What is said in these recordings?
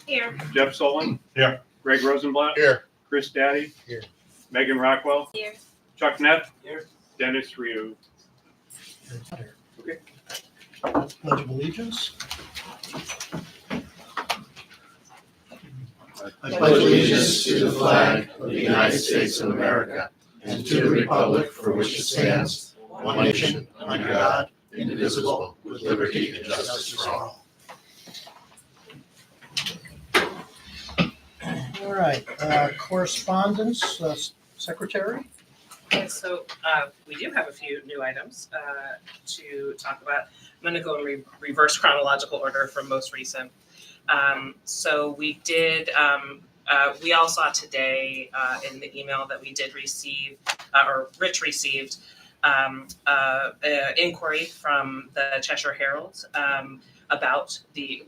Here. Jeff Solon. Here. Greg Rosenblatt. Here. Chris Daddy. Here. Megan Rockwell. Here. Chuck Neff. Here. Dennis Ryu. Okay. Pledge of allegiance. I pledge allegiance to the flag of the United States of America and to the republic for which it stands, one nation, under God, indivisible, with liberty and justice for all. All right, correspondence, secretary. Okay, so we do have a few new items to talk about. I'm going to go in reverse chronological order from most recent. So we did, we all saw today in the email that we did receive, or Rich received, inquiry from the Cheshire Herald about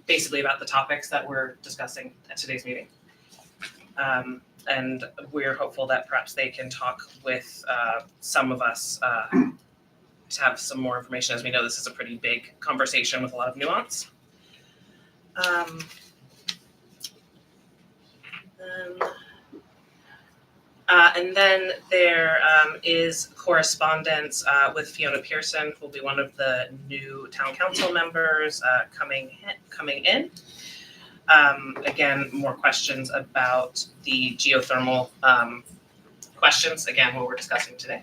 basically about the topics that we're discussing at today's meeting. And we're hopeful that perhaps they can talk with some of us to have some more information, as we know this is a pretty big conversation with a lot of nuance. And then there is correspondence with Fiona Pearson, who will be one of the new town council members coming in. Again, more questions about the geothermal questions, again, what we're discussing today.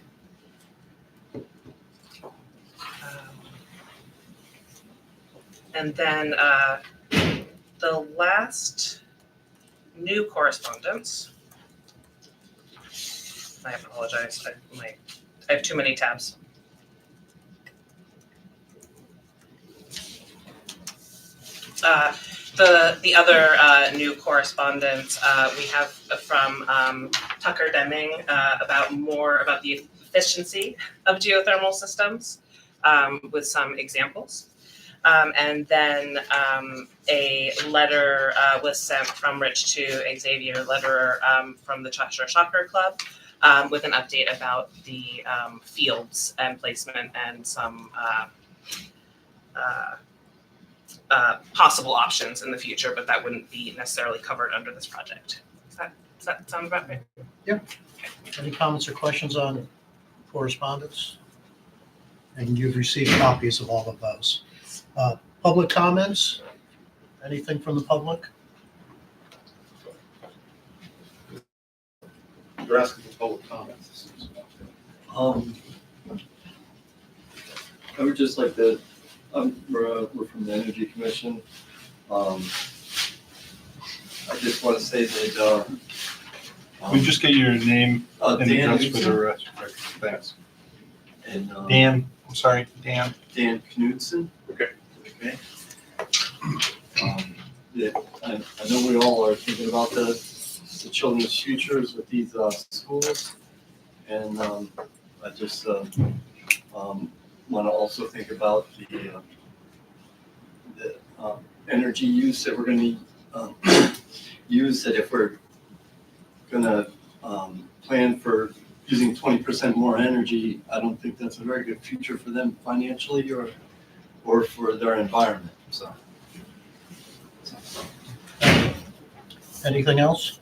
And then the last new correspondence, I apologize, I have too many tabs. The other new correspondence we have from Tucker Deming about the efficiency of geothermal systems with some examples. And then a letter was sent from Rich to Xavier Lederer from the Cheshire Soccer Club with an update about the fields and placement and some possible options in the future, but that wouldn't be necessarily covered under this project. Does that sound about right? Yeah. Any comments or questions on correspondence? And you've received copies of all of those. Public comments? Anything from the public? You're asking for public comments. I would just like to, we're from the Energy Commission. I just want to say that. We just get your name and Dan address for the rest. Thanks. And Dan, I'm sorry, Dan. Dan Knudsen. Okay. Okay. Yeah, I know we all are thinking about the children's futures with these schools, and I just want to also think about the energy use that we're going to use. That if we're going to plan for using 20% more energy, I don't think that's a very good future for them financially or for their environment. So. Anything else?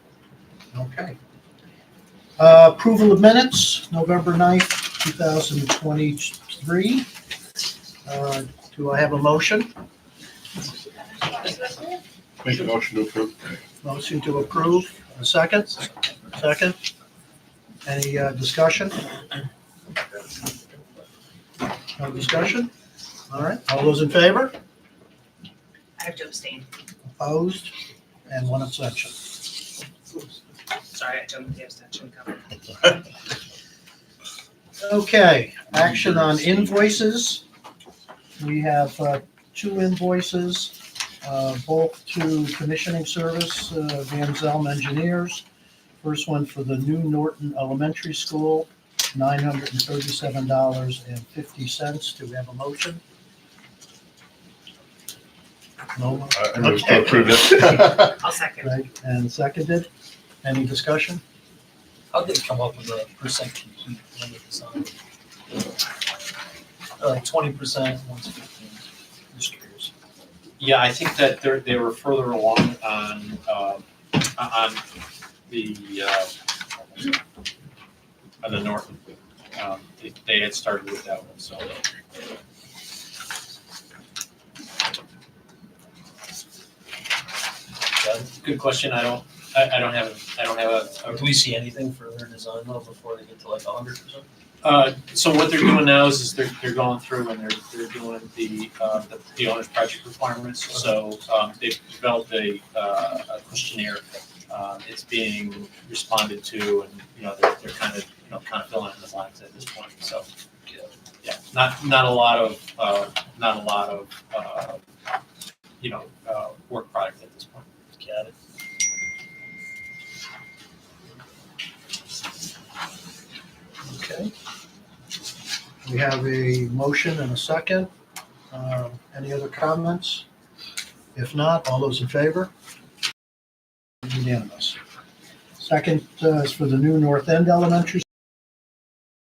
Okay. Approval of minutes, November 9th, 2023. Do I have a motion? Make a motion to approve. Motion to approve. A second? Second. Any discussion? No discussion? All right. All those in favor? I have to abstain. Opposed? And one abstention. Sorry, I jumped the abstention cover. Okay, action on invoices. We have two invoices, both to commissioning service, Van Zelm Engineers. First one for the new Norton Elementary School, $937.50. Do we have a motion? No? I move to approve it. I'll second. Right, and seconded. Any discussion? How did it come up with a percent complete limit design? Like 20%, one's 15. Just curious. Yeah, I think that they were further along on the north. They had started with that one, so. Good question. I don't have Do we see anything for their design though before they get to like 100%? so what they're doing now is they're going through and they're doing the owner's project requirements. So they've developed a questionnaire. It's being responded to, and they're kind of filling in the blanks at this point. So yeah, not a lot of work product at this point. Got it. Okay. We have a motion and a second. Any other comments? If not, all those in favor? Unanimous. Second is for the new North End Elementary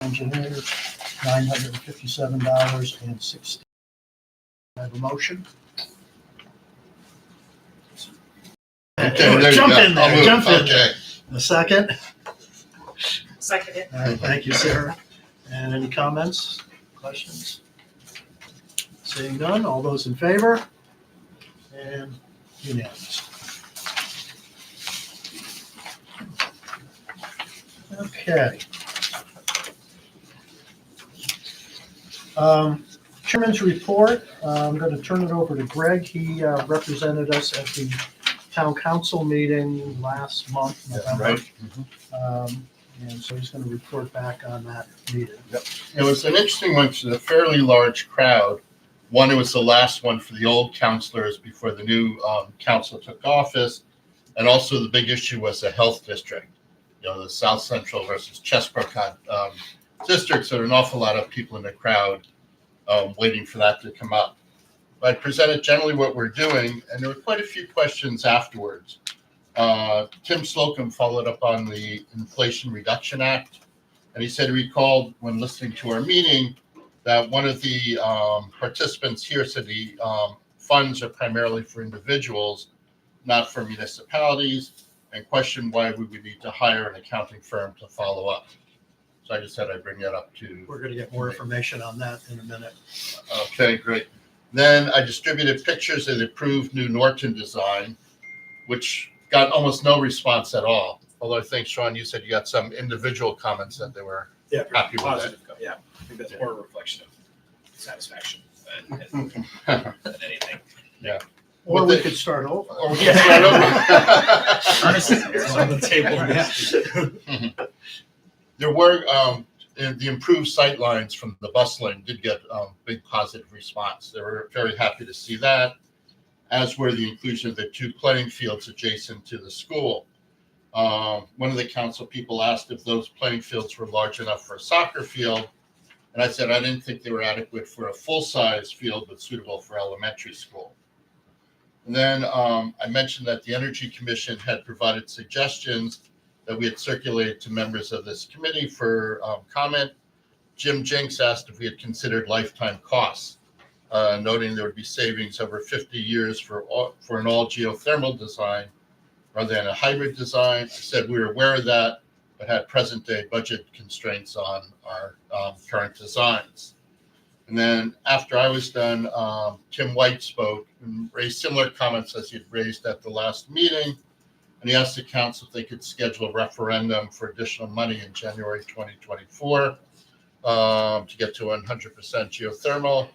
engineer, $957.60. I have a motion. Okay, there you Jump go. in there, I'll move. jump in Okay. there. A second. Second it. All right, thank you, Sarah. And any comments, questions? Seeing none, all those in favor? And unanimous. Okay. Chairman's report, I'm going to turn it over to Greg. He represented us at the town council meeting last month, November. Right. And so he's going to report back on that meeting. It was an interesting one. It was a fairly large crowd. One, it was the last one for the old councilors before the new council took office. And also the big issue was the health district. The South Central versus Chesbrook districts. So there were an awful lot of people in the crowd waiting for that to come up. I presented generally what we're doing, and there were quite a few questions afterwards. Tim Slocum followed up on the Inflation Reduction Act, and he said he recalled when listening to our meeting that one of the participants here said the funds are primarily for individuals, not for municipalities, and questioned why we would need to hire an accounting firm to follow up. So I just said I'd bring that up to. We're going to get more information on that in a minute. Okay, great. Then I distributed pictures of the approved new Norton design, which got almost no response at all. Although I think, Sean, you said you got some individual comments that they were Yeah, happy with positive. Yeah, I think that's more a reflection of satisfaction than anything. Or What we they- could start over. Or we can start over. It's on the table. There were the improved sight lines from the bus lane did get big positive response. They were very happy to see that, as were the inclusion of the 2 playing fields adjacent to the school. One of the council people asked if those playing fields were large enough for a soccer field, and I said I didn't think they were adequate for a full-size field, but suitable for elementary school. And then I mentioned that the Energy Commission had provided suggestions that we had circulated to members of this committee for comment. Jim Jinks asked if we had considered lifetime costs, noting there would be savings over 50 years for an all geothermal design rather than a hybrid design. I said we were aware of that, but had present day budget constraints on our current designs. And then after I was done, Tim White spoke and raised similar comments as he had raised at the last meeting. And he asked the council if they could schedule a referendum for additional money in January 2024 to get to 100% geothermal.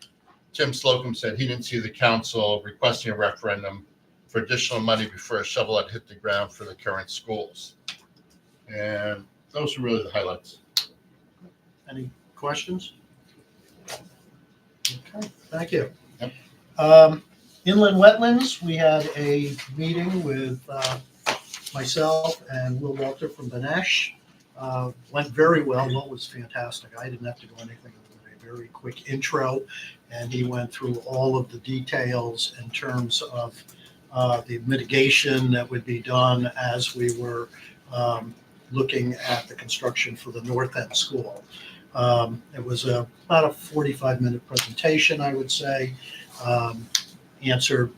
Tim Slocum said he didn't see the council requesting a referendum for additional money before a shovel had hit the ground for the current schools. And those are really the highlights. Any questions? Okay, thank you. Yep. Inland wetlands, we had a meeting with myself and Will Walter from Benesh. Went very well. Will was fantastic. I didn't have to do anything. A very quick intro, and he went through all of the details in terms of the mitigation that would be done as we were looking at the construction for the North End School. It was about a 45-minute presentation, I would say. Answered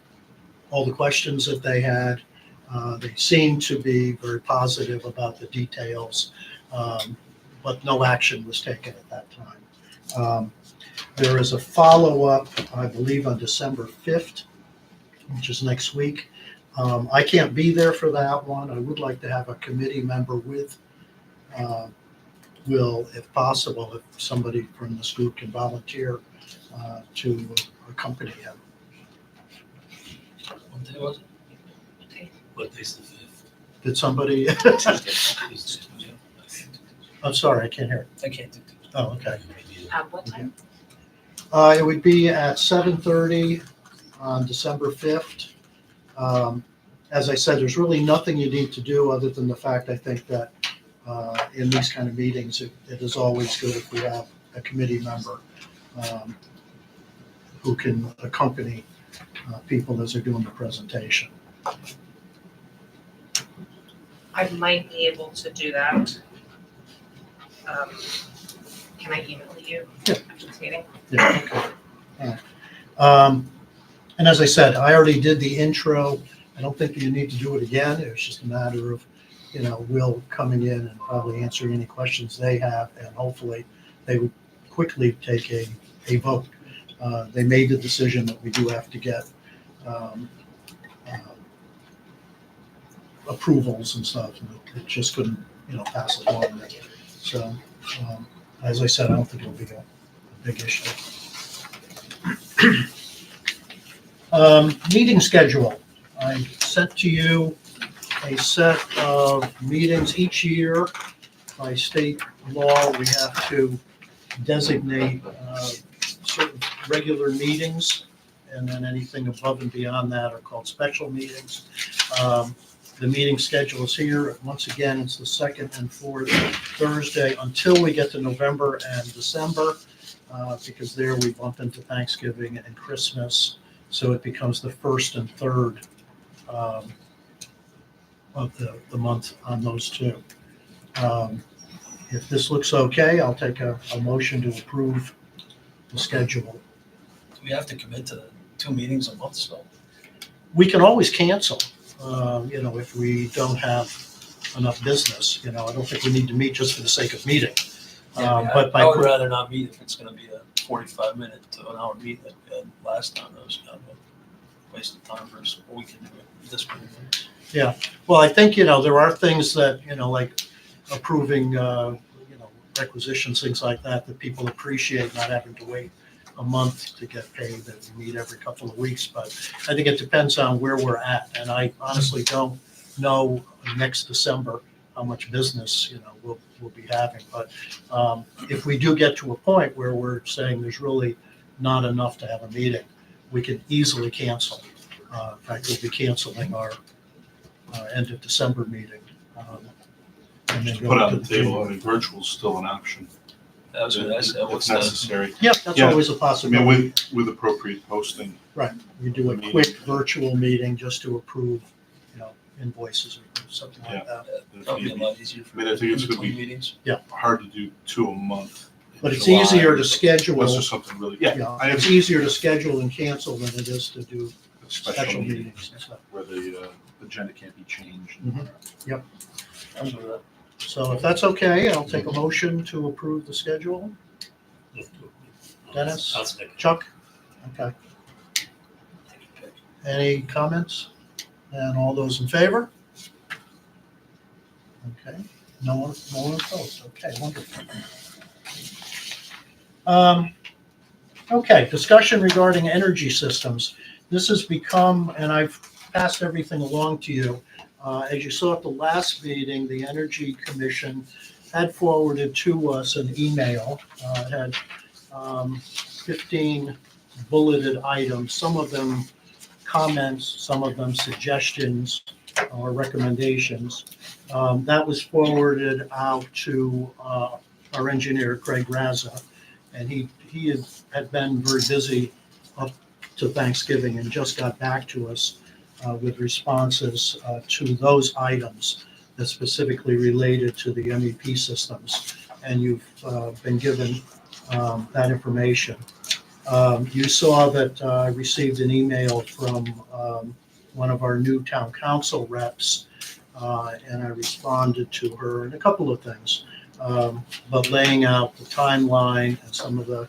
all the questions that they had. They seemed to be very positive about the details, but no action was taken at that time. There is a follow-up, I believe, on December 5th, which is next week. I can't be there for that one. I would like to have a committee member with Will, if possible, if somebody from this group can volunteer to accompany him. What day was it? Okay. What day's the fifth? Did somebody, Tuesday. I'm sorry, I can't hear. I can't do Tuesday. Oh, okay. What time? It would be at 7:30 on December 5th. As I said, there's really nothing you need to do other than the fact, I think, that in these kind of meetings, it is always good if we have a committee member who can accompany people as they're doing the presentation. I might be able to do that. Can I email you after this meeting? Yeah, okay. All right. And as I said, I already did the intro. I don't think you need to do it again. It's just a matter of, Will coming in and probably answering any questions they have, and hopefully they would quickly take a vote. They made the decision that we do have to get approvals and stuff, and it just couldn't, pass along. So, as I said, I don't think it'll be a big issue. Meeting schedule. I sent to you a set of meetings each year. By state law, we have to designate certain regular meetings, and then anything above and beyond that are called special meetings. The meeting schedule is here. Once again, it's the second and fourth Thursday until we get to November and December, because there we bump into Thanksgiving and Christmas. So it becomes the first and third of the month on those two. If this looks okay, I'll take a motion to approve the schedule. Do we have to commit to 2 meetings a month still? We can always cancel, if we don't have enough business. I don't think we need to meet just for the sake of meeting. But I would by, rather not meet if it's gonna be a 45-minute to an hour meeting that we had last time. That was kind of a waste of time versus what we can do it this many minutes. well, I think, there are things that, like approving, requisitions, things like that people appreciate, not having to wait a month to get paid, that we meet every couple of weeks. But I think it depends on where we're at. And I honestly don't know next December how much business, we'll be having. But if we do get to a point where we're saying there's really not enough to have a meeting, we can easily cancel. In fact, we'll be canceling our end of December meeting. And then go Put on to the table, virtual is still an option. That was what I said. If What's the, necessary. Yep, that's Yeah. always a I mean, possibility. with appropriate posting. Right, we do a quick virtual meeting just to approve, invoices or something like that. that would be a lot easier for I mean, I think it's gonna between be- meetings. Hard to do 2 a month. in But it's July, easier to Unless schedule, there's something really, I have it's easier to schedule and cancel than it is to do a special meetings and stuff. where the agenda can't be changed. Mhm. I'm good with that. So if that's okay, I'll take a motion to approve the schedule. Dennis? I'll second. Chuck? Okay. Any comments? And all those in favor? Okay, no one opposed. Okay, wonderful. Okay, discussion regarding energy systems. This has become, and I've passed everything along to you. As you saw at the last meeting, the Energy Commission had forwarded to us an email. It had 15 bulleted items, some of them comments, some of them suggestions or recommendations. That was forwarded out to our engineer, Craig Raza, and he had been very busy up to Thanksgiving and just got back to us with responses to those items that specifically related to the MEP systems. And you've been given that information. You saw that I received an email from one of our new town council reps, and I responded to her in a couple of things, but laying out the timeline and some of the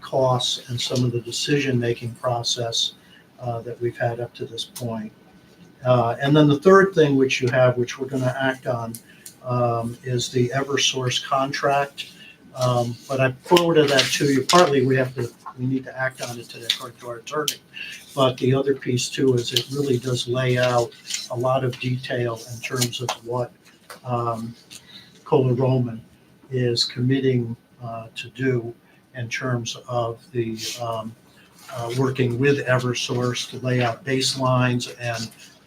costs and some of the decision-making process that we've had up to this point. And then the third thing which you have, which we're going to act on, is the Eversource contract. But I forwarded that to you. Partly we need to act on it today according to our attorney. But the other piece too is it really does lay out a lot of detail in terms of what Kohler Roman is committing to do in terms of the working with Eversource to lay out baselines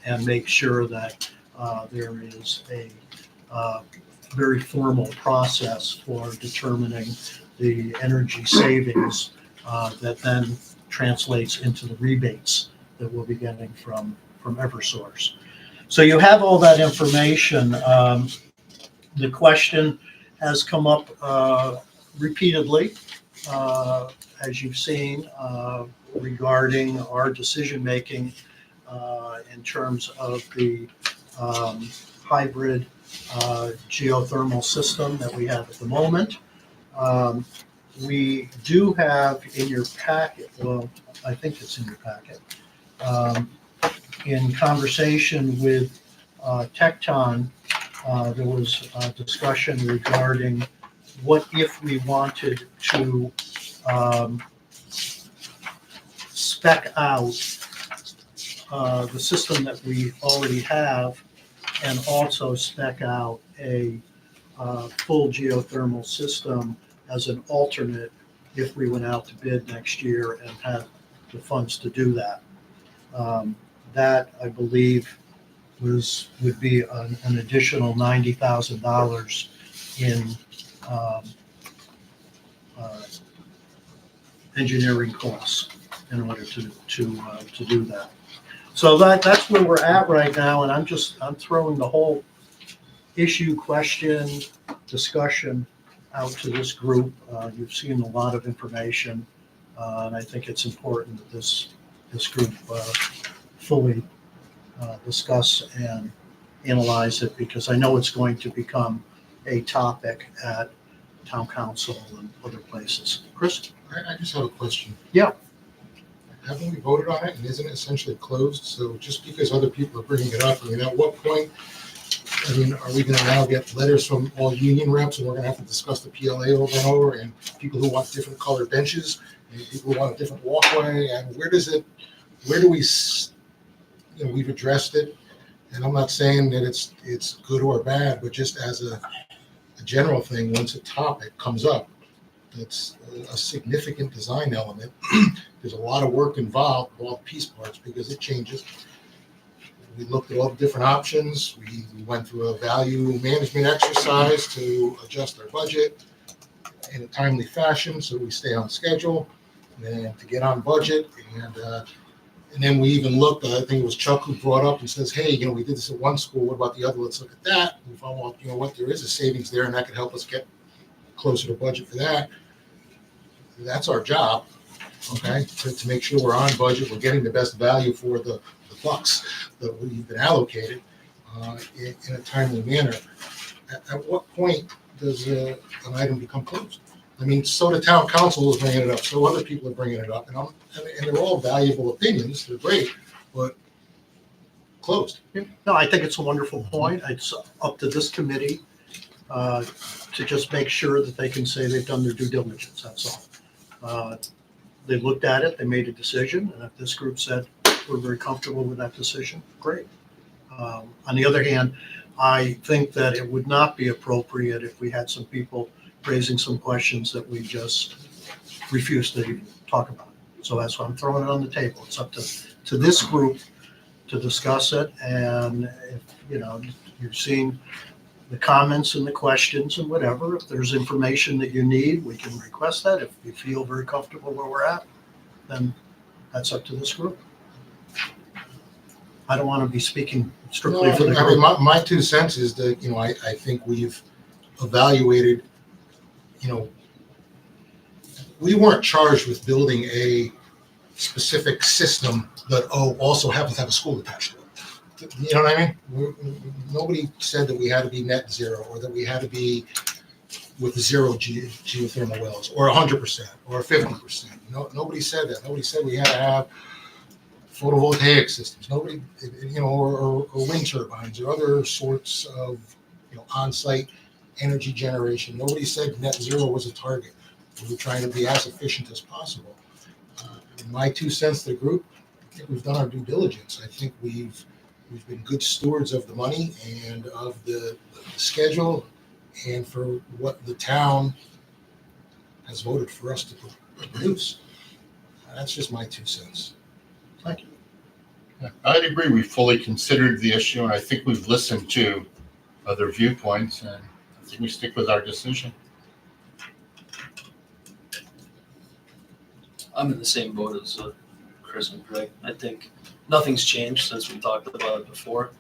and make sure that there is a very formal process for determining the energy savings that then translates into the rebates that we'll be getting from Eversource. So you have all that information. The question has come up repeatedly, as you've seen, regarding our decision-making in terms of the hybrid geothermal system that we have at the moment. We do have in your packet, well, I think it's in your packet, in conversation with Tecton, there was a discussion regarding what if we wanted to spec out the system that we already have and also spec out a full geothermal system as an alternate if we went out to bid next year and had the funds to do that. That, I believe, would be an additional $90,000 in engineering costs in order to do that. So that's where we're at right now, and I'm throwing the whole issue, question, discussion out to this group. You've seen a lot of information, and I think it's important that this group fully discuss and analyze it, because I know it's going to become a topic at town council and other places. Chris? I just have a question. Yeah. Haven't we voted on it, and isn't it essentially closed? So just because other people are bringing it up, I mean, at what point, I mean, are we gonna now get letters from all union reps, and we're gonna have to discuss the PLA over and over, and people who want different colored benches, and people who want a different walkway, and where do we, we've addressed it, and I'm not saying that it's good or bad, but just as a general thing, once a topic comes up, it's a significant design element. There's a lot of work involved with all the piece parts because it changes. We looked at all the different options. We went through a value management exercise to adjust our budget in a timely fashion so we stay on schedule and to get on budget. And then we even looked, I think it was Chuck who brought up and says, hey, we did this at one school. What about the other? Let's look at that. We found, well, what, there is a savings there, and that could help us get closer to budget for that. That's our job, okay, to make sure we're on budget, we're getting the best value for the bucks that we've been allocated in a timely manner. At what point does an item become closed? I mean, so the town council is bringing it up, so other people are bringing it up, and they're all valuable opinions, they're great, but closed. No, I think it's a wonderful point. It's up to this committee to just make sure that they can say they've done their due diligence, that's all. They looked at it, they made a decision, and if this group said we're very comfortable with that decision, great. On the other hand, I think that it would not be appropriate if we had some people raising some questions that we just refuse to even talk about. So that's why I'm throwing it on the table. It's up to this group to discuss it, and if you've seen the comments and the questions and whatever. If there's information that you need, we can request that. If you feel very comfortable where we're at, then that's up to this group. I don't want to be speaking strictly for the I mean, group. my 2 cents is that, I think we've evaluated, we weren't charged with building a specific system that, also happens to have a school attached to it. You know what I mean? Nobody said that we had to be net zero or that we had to be with zero geothermal wells or 100% or 50%. Nobody said that. Nobody said we had to have photovoltaic systems. Nobody, or wind turbines or other sorts of, on-site energy generation. Nobody said net zero was a target. We were trying to be as efficient as possible. In my 2 cents to the group, I think we've done our due diligence. I think we've been good stewards of the money and of the schedule and for what the town has voted for us to produce. That's just my 2 cents. Thank you. Yeah, I'd agree. We fully considered the issue, and I think we've listened to other viewpoints, and I think we stick with our decision. I'm in the same boat as Chris and Greg. I think nothing's changed since we talked about it before.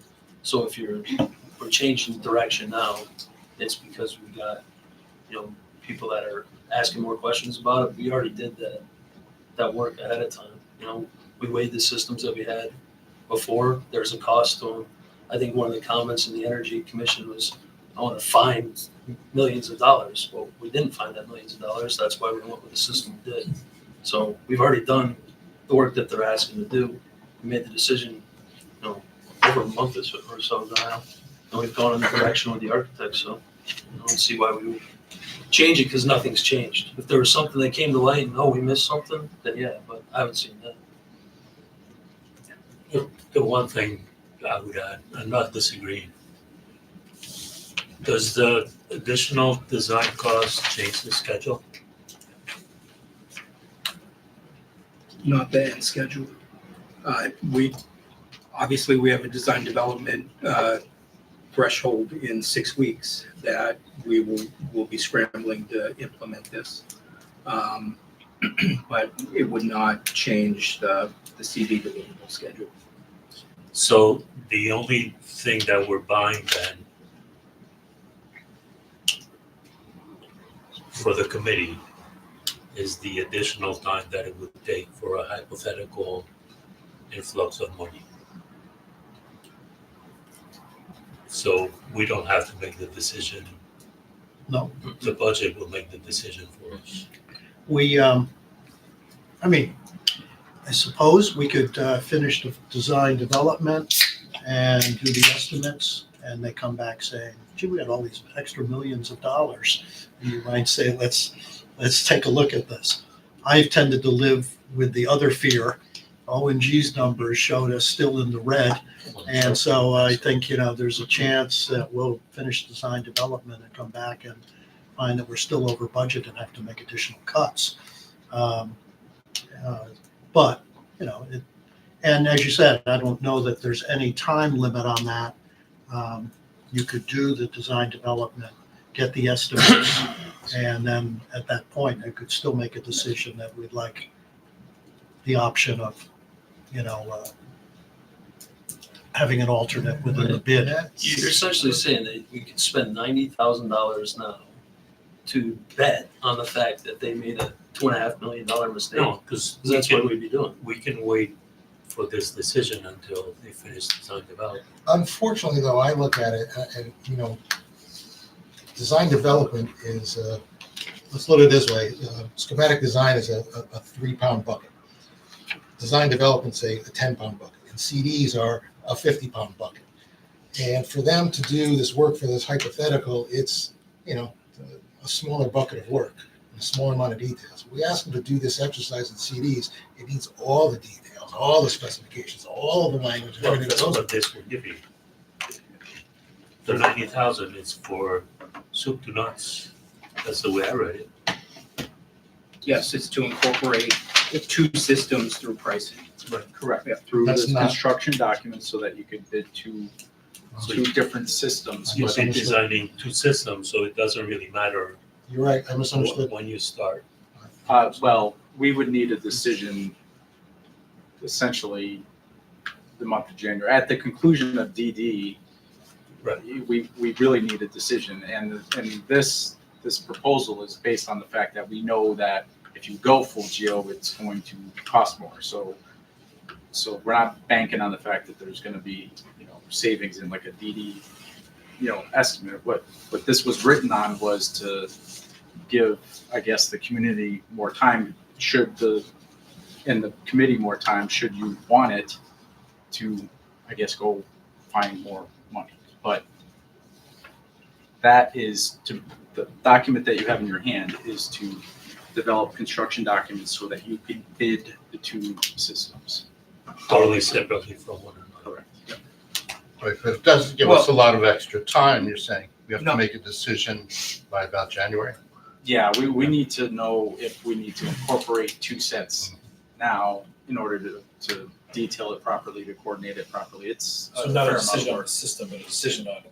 So if we're changing direction now, it's because we got, people that are asking more questions about it. We already did that work ahead of time. We weighed the systems that we had before. There's a cost to them. I think one of the comments in the Energy Commission was, I want to find millions of dollars. Well, we didn't find that millions of dollars. That's why we went with the system we did. So we've already done the work that they're asking to do. We made the decision, over a month or so ago now, and we've gone in the direction with the architects. So I don't see why we would change it because nothing's changed. If there was something that came to light and we missed something, then yeah, but I haven't seen that. The one thing I would add, I'm not disagreeing. Does the additional design cost change the schedule? Not the end schedule. We obviously have a design development threshold in 6 weeks that we will be scrambling to implement this. But it would not change the CD deliverable schedule. So the only thing that we're buying then for the committee is the additional time that it would take for a hypothetical influx of money. So we don't have to make the decision. No. The budget will make the decision for us. I suppose we could finish the design development and do the estimates, and they come back saying, gee, we had all these extra millions of dollars. And you might say, let's take a look at this. I've tended to live with the other fear. ONG's numbers showed us still in the red. And so I think, there's a chance that we'll finish design development and come back and find that we're still over budget and have to make additional cuts. But, and as you said, I don't know that there's any time limit on that. You could do the design development, get the estimates, and then at that point, I could still make a decision that we'd like the option of, having an alternate within the bid. You're essentially saying that we could spend $90,000 now to bet on the fact that they made a $2.5 million mistake. No, because That's what we'd be doing. we can wait for this decision until they finish design development. Unfortunately, though, I look at it and, design development is, let's look at it this way. Schematic design is a 3-pound bucket. Design development's a 10-pound bucket. And CDs are a 50-pound bucket. And for them to do this work for this hypothetical, it's, a smaller bucket of work, and a smaller amount of details. We ask them to do this exercise in CDs, it needs all the details, all the specifications, all the language, Well, everything that that's goes what this will give you. The 90,000 is for soup to nuts. That's the way I read it. Yes, it's to incorporate 2 systems through pricing. Correct, yeah, through That's the not- construction documents so that you could bid two different systems. You'll be Misunderstood. designing 2 systems, so it doesn't really matter You're right, I misunderstood. when you start. Well, we would need a decision essentially the month of January. At the conclusion of DD, Right. we really need a decision. And this proposal is based on the fact that we know that if you go full geo, it's going to cost more. So So we're not banking on the fact that there's gonna be, savings in like a DD, estimate. What this was written on was to give, I guess, the community more time, and the committee more time, should you want it, to, I guess, go find more money. But that is the document that you have in your hand is to develop construction documents so that you can bid the two systems. Totally separately from one another. Correct. Right, but it doesn't give us a lot of extra time, you're saying. We have to make a decision by about January. Yeah, we need to know if we need to incorporate two sets now in order to detail it properly, to coordinate it properly. It's So a not fair a amount of decision on work the system, but a decision on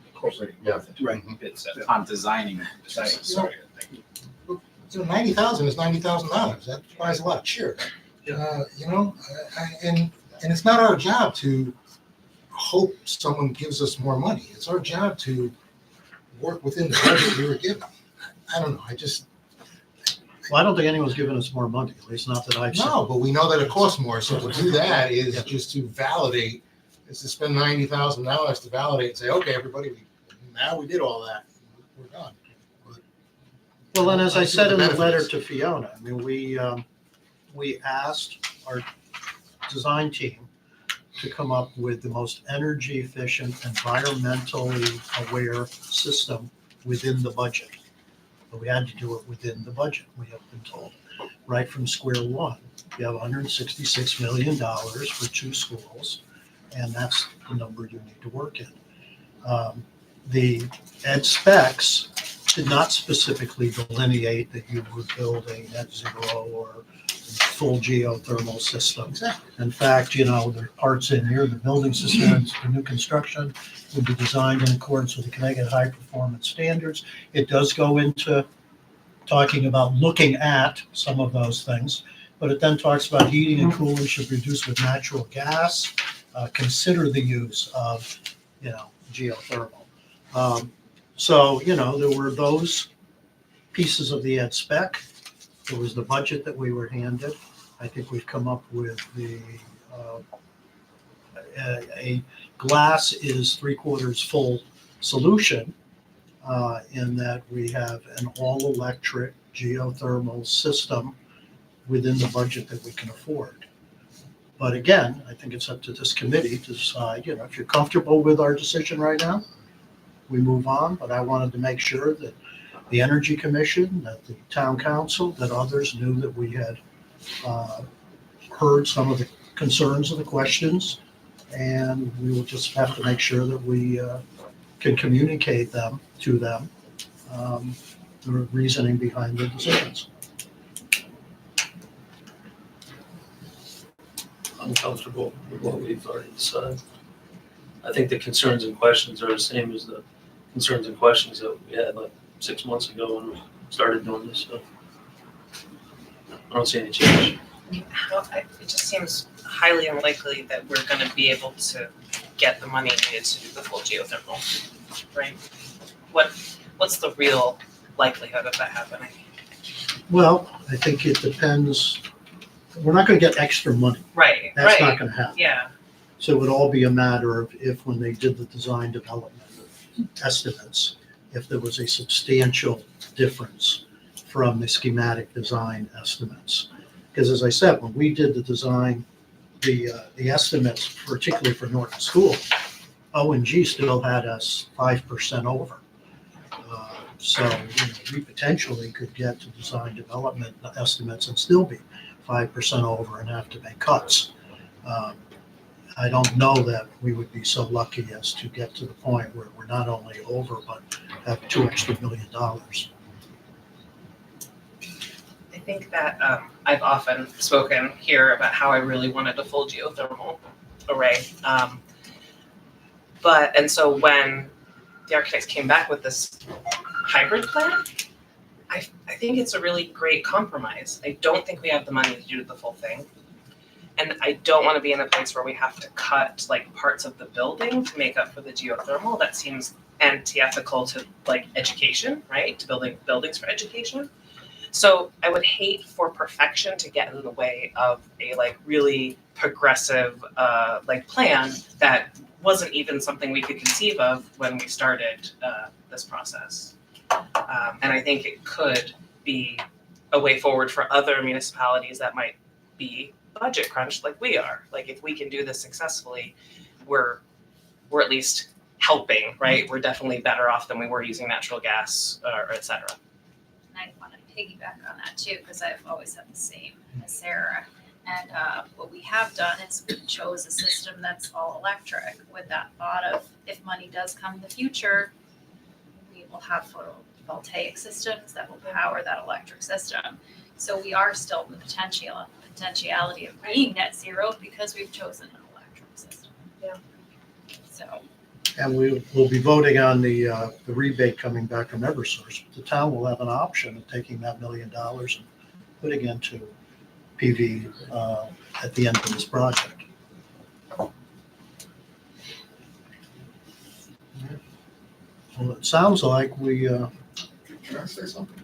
incorporating Yeah. both into Right. a bid set. on designing the Sorry, system. sorry, thank you. $90,000 is $90,000. That buys a lot of cheer. And it's not our job to hope someone gives us more money. It's our job to work within the budget we were given. I don't know. Well, I don't think anyone's given us more money, at least not that I've seen. No, but we know that it costs more. So to do that is just to validate, is to spend $90,000 to validate and say, okay, everybody, now we did all that. We're done. Well, and as I see said the in the letter benefits. to Fiona, I mean, we asked our design team to come up with the most energy efficient, environmentally aware system within the budget. But we had to do it within the budget, we have been told, right from square one. You have $166 million for two schools, and that's the number you need to work in. The ed specs did not specifically delineate that you were building net zero or full geothermal system. Exactly. In fact, there are parts in here, the building systems, the new construction would be designed in accordance with the Connecticut High Performance Standards. It does go into talking about looking at some of those things, but it then talks about heating and cooling should be reduced with natural gas. Consider the use of, geothermal. So, there were those pieces of the ed spec. There was the budget that we were handed. I think we've come up with a glass is 3/4 full solution in that we have an all-electric geothermal system within the budget that we can afford. But again, I think it's up to this committee to decide, if you're comfortable with our decision right now, we move on. But I wanted to make sure that the Energy Commission, that the town council, that others knew that we had heard some of the concerns and the questions, and we will just have to make sure that we can communicate to them the reasoning behind the decisions. I'm comfortable with what we've already decided. I think the concerns and questions are the same as the concerns and questions that we had like 6 months ago when we started doing this, so I don't see any change. It just seems highly unlikely that we're gonna be able to get the money needed to do the full geothermal, right? What's the real likelihood of that happening? Well, I think it depends. We're not going to get extra money. Right, That's not right, going to happen. yeah, So it would all be a matter of if, when they did the design development estimates, if there was a substantial difference from the schematic design estimates. Because as I said, when we did the design, the estimates, particularly for Norton School, O&G still had us 5% over. So we potentially could get to design development estimates and still be 5% over and have to make cuts. I don't know that we would be so lucky as to get to the point where we're not only over, but have $2 extra million. I think that I've often spoken here about how I really wanted a full geothermal array. And so when the architects came back with this hybrid plan, I think it's a really great compromise. I don't think we have the money to do the full thing. And I don't want to be in a place where we have to cut like parts of the building to make up for the geothermal. That seems antithetical to like education, right? To building buildings for education. So I would hate for perfection to get in the way of a like really progressive like plan that wasn't even something we could conceive of when we started this process. And I think it could be a way forward for other municipalities that might be budget crunched like we are. Like if we can do this successfully, we're at least helping, right? We're definitely better off than we were using natural gas or et cetera. And I want to piggyback on that too, because I've always had the same as Sarah. And what we have done is we chose a system that's all electric with that thought of if money does come in the future, we will have photovoltaic systems that will power that electric system. So we are still in the potentiality of being net zero because we've chosen an electric system. Yeah. So. And we will be voting on the rebate coming back from Eversource. The town will have an option of taking that $1 million and putting into PV at the end of this project. Well, it sounds like we. Can I say something?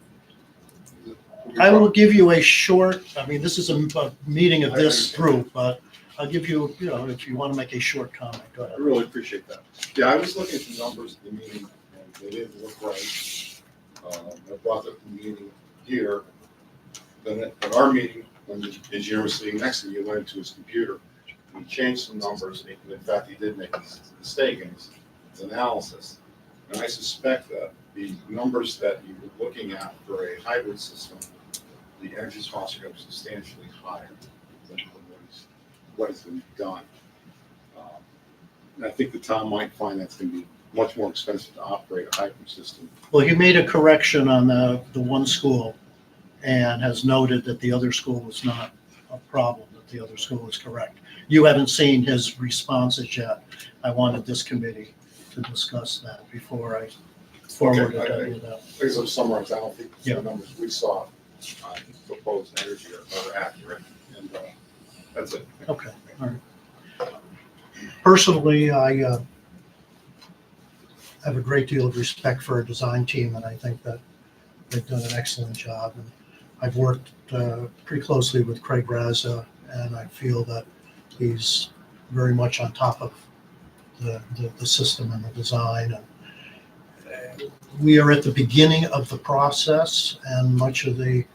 I will give you a short. I mean, this is a meeting of this group, but I'll give you, if you want to make a short comment, go ahead. I really appreciate that. Yeah, I was looking at the numbers at the meeting, and they didn't look right. I brought up the meeting here. Then at our meeting, when the engineer was sitting next to me, he went into his computer. He changed some numbers, and in fact, he did make a mistake in his analysis. And I suspect that the numbers that you were looking at for a hybrid system, the energy costs are going to be substantially higher than what has been done. And I think the town might find that's going to be much more expensive to operate a hybrid system. Well, he made a correction on the one school and has noted that the other school was not a problem, that the other school is correct. You haven't seen his responses yet. I wanted this committee to discuss that before I forwarded it. I guess I'll summarize. I don't think Yeah. the numbers we saw proposed energy are accurate, and that's it. Okay, all right. Personally, I have a great deal of respect for our design team, and I think that they've done an excellent job. And I've worked pretty closely with Craig Raza, and I feel that he's very much on top of the system and the design. And we are at the beginning of the process, and much of the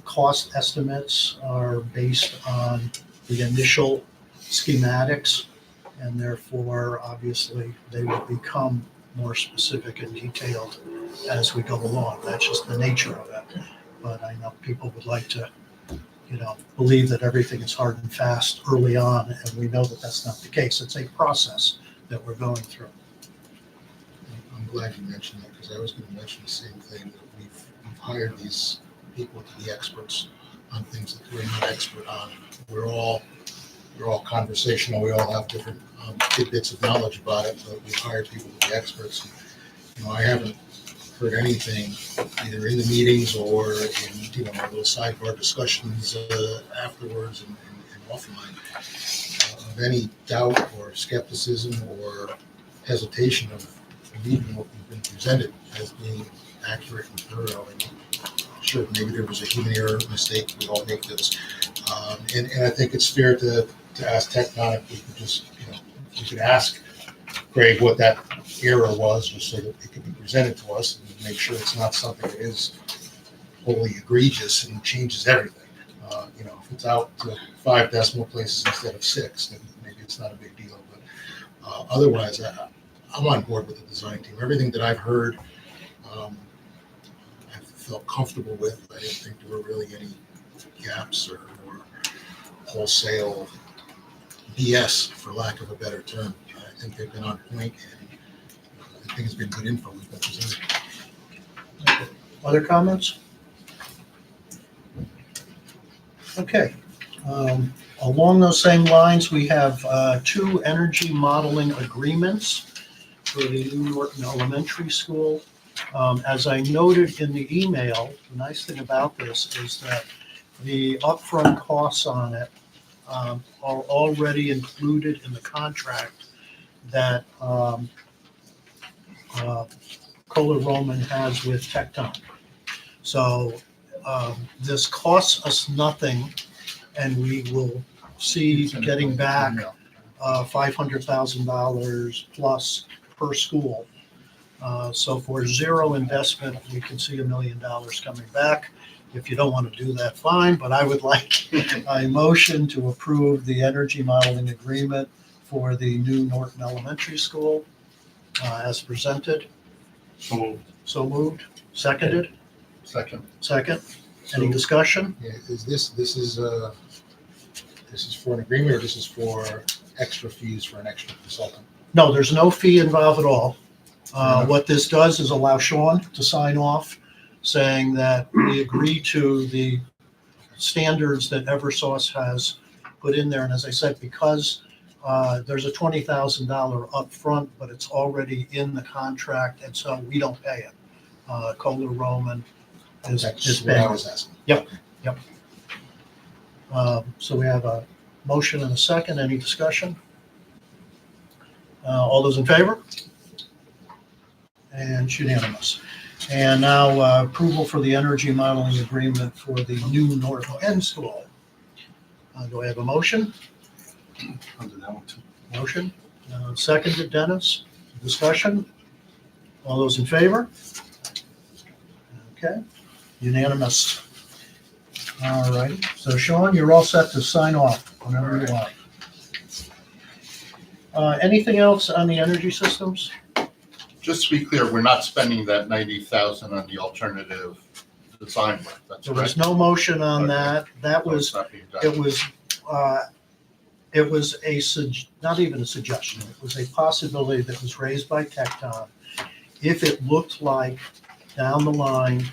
cost estimates are based on the initial schematics, and therefore, obviously, they will become more specific and detailed as we go along. That's just the nature of it. But I know people would like to, believe that everything is hard and fast early on, and we know that that's not the case. It's a process that we're going through. I'm glad you mentioned that, because I was going to mention the same thing, that we've hired these people to be experts on things that we're not expert on. We're all conversational. We all have different tidbits of knowledge about it, but we've hired people to be experts. I haven't heard anything either in the meetings or in those sidebar discussions afterwards and offline of any doubt or skepticism or hesitation of believing what we've been presented as being accurate and thorough. And sure, maybe there was a human error, mistake. We all make those. And I think it's fair to ask Tectonic. We could just, you could ask Craig what that error was, just so that it could be presented to us and make sure it's not something that is wholly egregious and changes everything. If it's out to 5 decimal places instead of 6, then maybe it's not a big deal. But otherwise, I'm on board with the design team. Everything that I've heard, I felt comfortable with. I didn't think there were really any gaps or wholesale BS, for lack of a better term. I think they've been on point, and I think it's been good info we've been presented. Other comments? Okay. Along those same lines, we have 2 energy modeling agreements for the New Norton Elementary School. As I noted in the email, the nice thing about this is that the upfront costs on it are already included in the contract that Kohler Roman has with Tecton. So This costs us nothing, and we will see getting back $500,000 plus per school. So for zero investment, we can see $1 million coming back. If you don't want to do that, fine, but I would like a motion to approve the energy modeling agreement for the new Norton Elementary School as presented. So moved. So moved. Seconded? Second. Second. Any discussion? Yeah, this is for an agreement, or this is for extra fees for an extra consultant? No, there's no fee involved at all. What this does is allow Sean to sign off saying that we agree to the standards that Eversource has put in there. And as I said, because there's a $20,000 upfront, but it's already in the contract, and so we don't pay it. Kohler Roman is That's what I paying. was asking. Yep. So we have a motion and a second. Any discussion? All those in favor? And it's unanimous. And now approval for the energy modeling agreement for the new North End School. Do I have a motion? I'll do that one too. Motion. Seconded, Dennis. Discussion? All those in favor? Okay, unanimous. All righty. So Sean, you're all set to sign off whenever you want. Anything else on the energy systems? Just to be clear, we're not spending that 90,000 on the alternative design work. That's There was right. no motion on that. That So was, it's not being done. it was not even a suggestion. It was a possibility that was raised by Tecton. If it looked like down the line,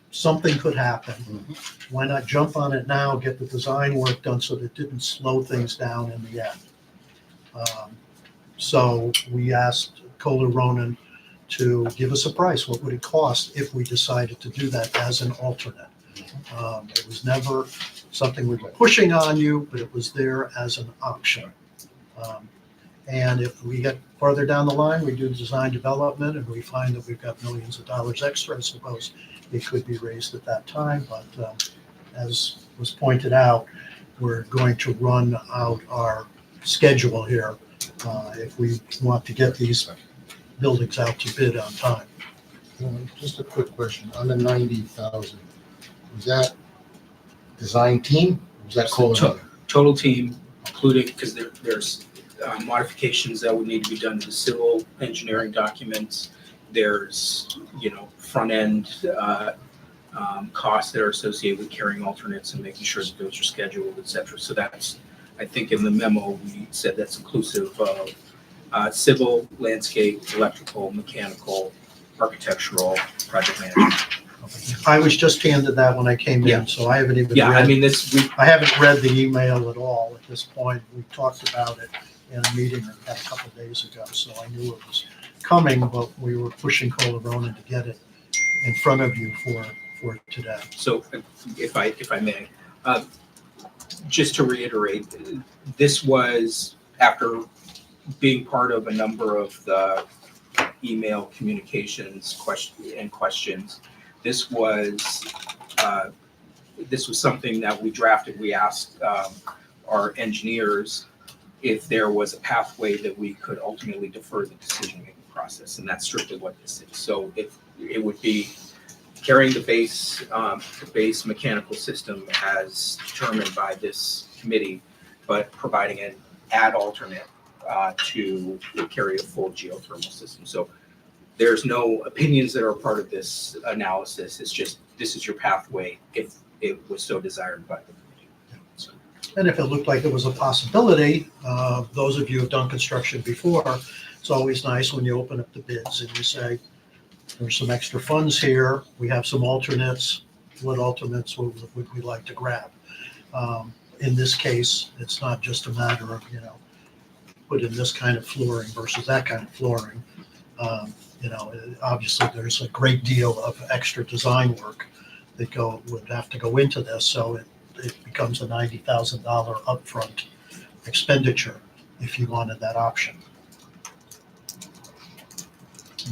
something could happen. Why not jump on it now, get the design work done so that it didn't slow things down in the end? So we asked Kohler Ronan to give us a price. What would it cost if we decided to do that as an alternate? It was never something we were pushing on you, but it was there as an option. And if we get farther down the line, we do design development and we find that we've got millions of dollars extra, I suppose it could be raised at that time. But as was pointed out, we're going to run out our schedule here if we want to get these buildings out to bid on time. Just a quick question. On the 90,000, was that design team? Was that Kohler? Total team, including, because there's modifications that would need to be done to the civil engineering documents. There's, front end costs that are associated with carrying alternates and making sure that those are scheduled, et cetera. So that's, I think in the memo, we said that's inclusive of civil, landscape, electrical, mechanical, architectural, project management. I was just handed that when I came Yeah. in, so I haven't even Yeah, I read, mean, I haven't read the email at all at this point. We talked about it in a meeting a couple of days ago, so I knew it was coming, but we were pushing Kohler Ronan to get it in front of you for today. So if I may, just to reiterate, this was after being part of a number of the email communications questions. This was something that we drafted. We asked our engineers if there was a pathway that we could ultimately defer the decision-making process, and that's strictly what this is. So it would be carrying the base mechanical system as determined by this committee, but providing an add alternate to carry a full geothermal system. So there's no opinions that are part of this analysis. It's just, this is your pathway if it was so desired by the committee. So, And if it looked like it was a possibility, those of you who've done construction before, it's always nice when you open up the bids and you say, there's some extra funds here, we have some alternates, what alternates would we like to grab? In this case, it's not just a matter of, put in this kind of flooring versus that kind of flooring. Obviously there's a great deal of extra design work that would have to go into this, so it becomes a $90,000 upfront expenditure if you wanted that option.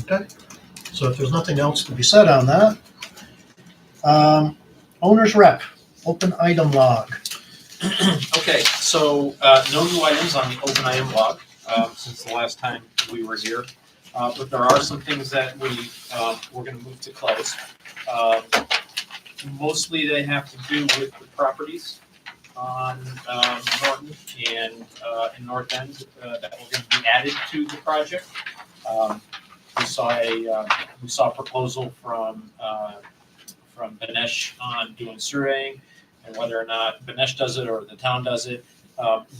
Okay, so if there's nothing else to be said on that, Owner's rep, open item log. Okay, so no new items on the open item log since the last time we were here. But there are some things that we're going to move to close. Mostly they have to do with the properties on Norton and in North End that were going to be added to the project. We saw a proposal from Benesh on doing surveying, and whether or not Benesh does it or the town does it,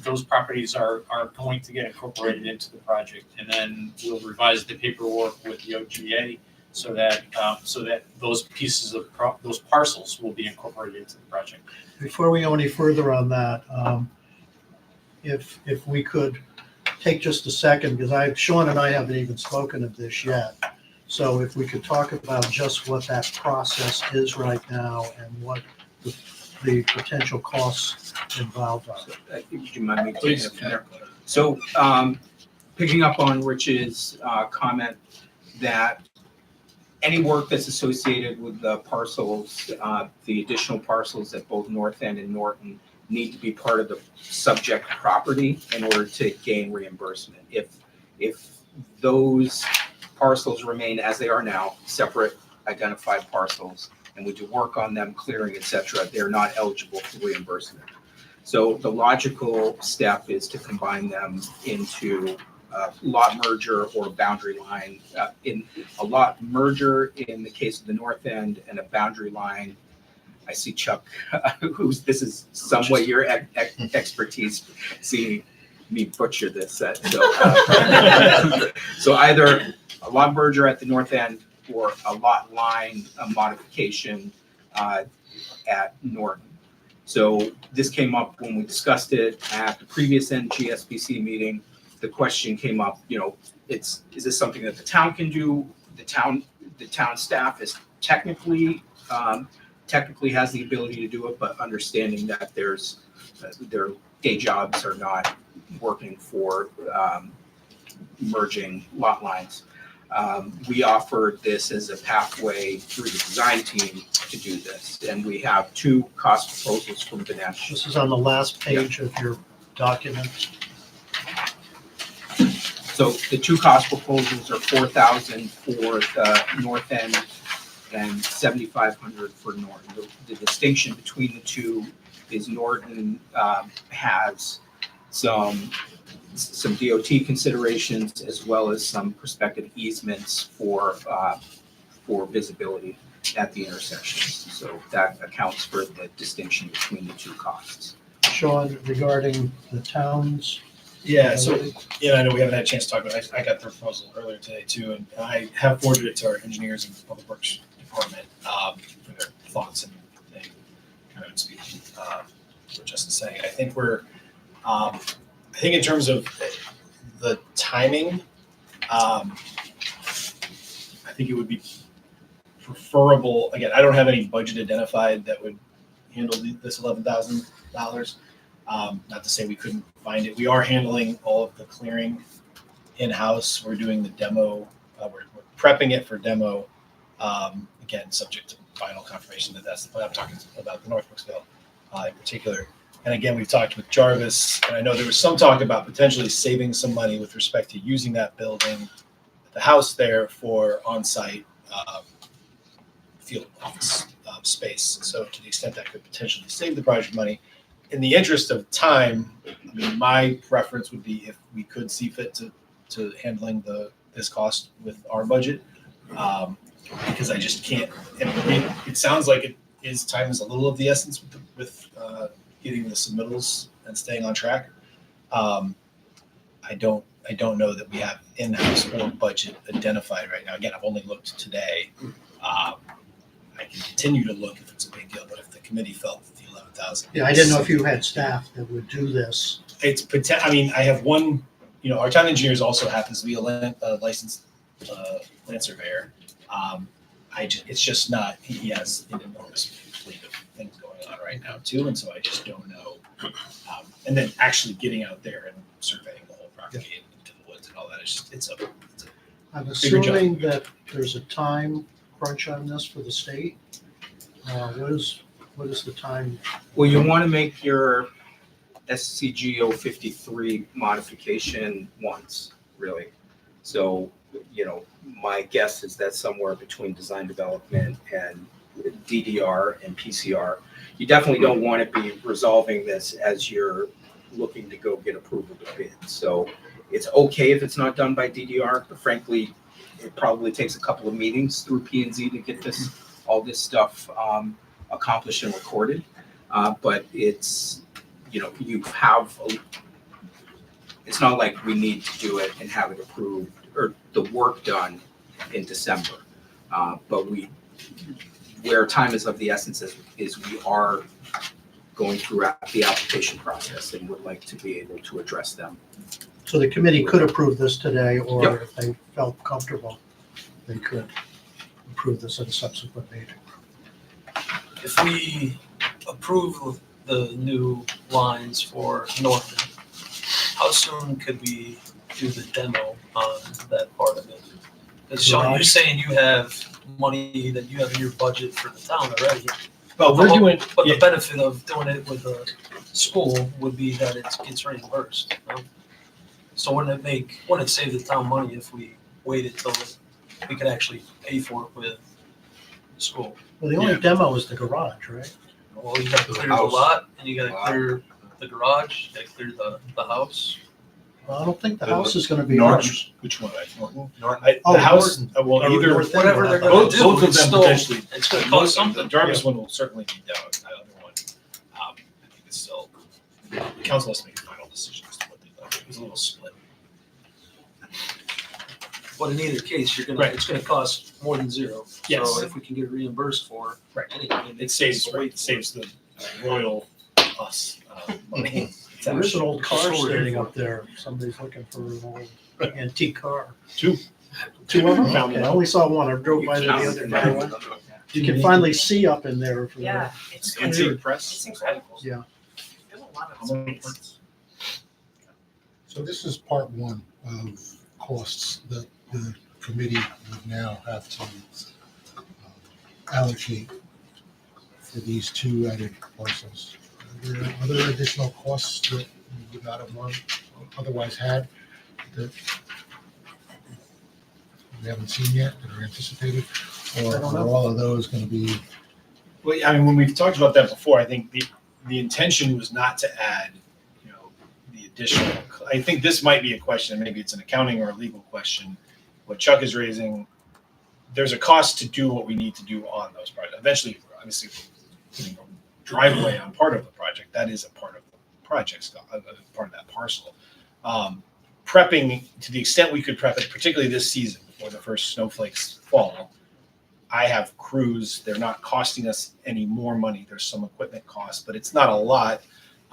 those properties are going to get incorporated into the project, and then we'll revise the paperwork with the OGA so that those pieces of those parcels will be incorporated into the project. Before we go any further on that, if we could take just a second, because Sean and I haven't even spoken of this yet. So if we could talk about just what that process is right now and what the potential costs involved are. Do you mind me taking Please. it from there? So, picking up on Rich's comment that any work that's associated with the parcels, the additional parcels at both North End and Norton need to be part of the subject property in order to gain reimbursement. If those parcels remain as they are now, separate identified parcels, and we do work on them, clearing, et cetera, they're not eligible for reimbursement. So the logical step is to combine them into lot merger or boundary line. In a lot merger in the case of the North End, and a boundary line, I see Chuck, this is somewhat your expertise, seeing me butcher this. So either a lot merger at the North End or a lot line modification at Norton. So this came up when we discussed it at the previous NGSBC meeting. The question came up, is this something that the town can do? The town staff is technically has the ability to do it, but understanding that their day jobs are not working for merging lot lines. We offered this as a pathway through the design team to do this, and we have two cost proposals from Benesh. This is on the last page of your document. So the two cost proposals are $4,000 for the North End and $7,500 for Norton. The distinction between the two is Norton has some DOT considerations as well as some prospective easements for visibility at the intersections. So that accounts for the distinction between the two costs. Sean, regarding the towns. Yeah, so, I know we haven't had a chance to talk about it. I got the proposal earlier today too, and I have forwarded it to our engineers and public works department for their thoughts and kind of speak what Justin's saying. I think in terms of the timing, I think it would be preferable, again, I don't have any budget identified that would handle this $11,000. Not to say we couldn't find it. We are handling all of the clearing in-house. We're doing the demo. We're prepping it for demo. Again, subject to final confirmation that that's the plan. I'm talking about the North Brooksville in particular. And again, we've talked with Jarvis, and I know there was some talk about potentially saving some money with respect to using that building, the house there, for on-site field office space. So to the extent that could potentially save the project money, in the interest of time, I mean, my preference would be if we could see fit to handling this cost with our budget, because I just can't. It sounds like time is a little of the essence with getting the submittals and staying on track. I don't know that we have in-house or budget identified right now. Again, I've only looked today. I can continue to look if it's a big deal, but if the committee felt that the 11,000. Yeah, I didn't know if you had staff that would do this. I have one, our town engineers also happens to be a licensed land surveyor. It's just not, he has an enormous fleet of things going on right now too, and so I just don't know. And then actually getting out there and surveying the whole property into the woods and all that, it's a I'm assuming that there's a time crunch on this for the state. What is the time? Well, you want to make your SCGO 53 modification once, really. So, my guess is that somewhere between design development and DDR and PCR. You definitely don't want to be resolving this as you're looking to go get approval to bid. So it's okay if it's not done by DDR, but frankly, it probably takes a couple of meetings through P&Z to get all this stuff accomplished and recorded. But it's, it's not like we need to do it and have it approved or the work done in December. But where time is of the essence is we are going through the application process and would like to be able to address them. So the committee could approve this today, or Yep. if they felt comfortable, they could approve this at a subsequent meeting. If we approve the new lines for Norton, how soon could we do the demo on that part of it? Because Sean, you're saying you have money that you have in your budget for the town already. But we're doing, But the benefit of doing it with the school would be that it gets reimbursed. So wouldn't it save the town money if we waited till we could actually pay for it with the school? Well, the only demo is the garage, right? Well, you gotta clear the lot, and you gotta clear the garage, you gotta clear the house. Well, I don't think the house is gonna be. which one? Norton? Oh, The house, Norton. well, Or either, North End, Whatever they're whatever. gonna do, both of it's them still, potentially. it's gonna cost something. The Jarvis one will certainly be down, that other one, I think it's still, the council has to make a final decision as to what they like. It was a little split. But in either case, Right. it's gonna cost more than zero. Yes. So if we can get reimbursed for Right. anything. It saves the royal us money. There is an old car Sure. standing up there. Somebody's looking for an old antique car. Two. Two of them? Found Okay, I them. only saw one. I drove by there the other day. You can finally see up in there. For Yeah, it's Antique press. It's incredible. Yeah. There's a lot of How many space. parts? So this is part one of costs that the committee would now have to allocate for these two added parcels. Are there other additional costs that we would not have otherwise had that we haven't seen yet, that are anticipated? Or are all of those going to be? Well, I mean, when we've talked about that before, I think the intention was not to add, the additional. I think this might be a question, maybe it's an accounting or a legal question. What Chuck is raising, there's a cost to do what we need to do on those projects. Eventually, obviously, putting a driveway on part of the project, that is a part of the project, part of that parcel. Prepping, to the extent we could prep it, particularly this season before the first snowflakes fall, I have crews, they're not costing us any more money. There's some equipment costs, but it's not a lot.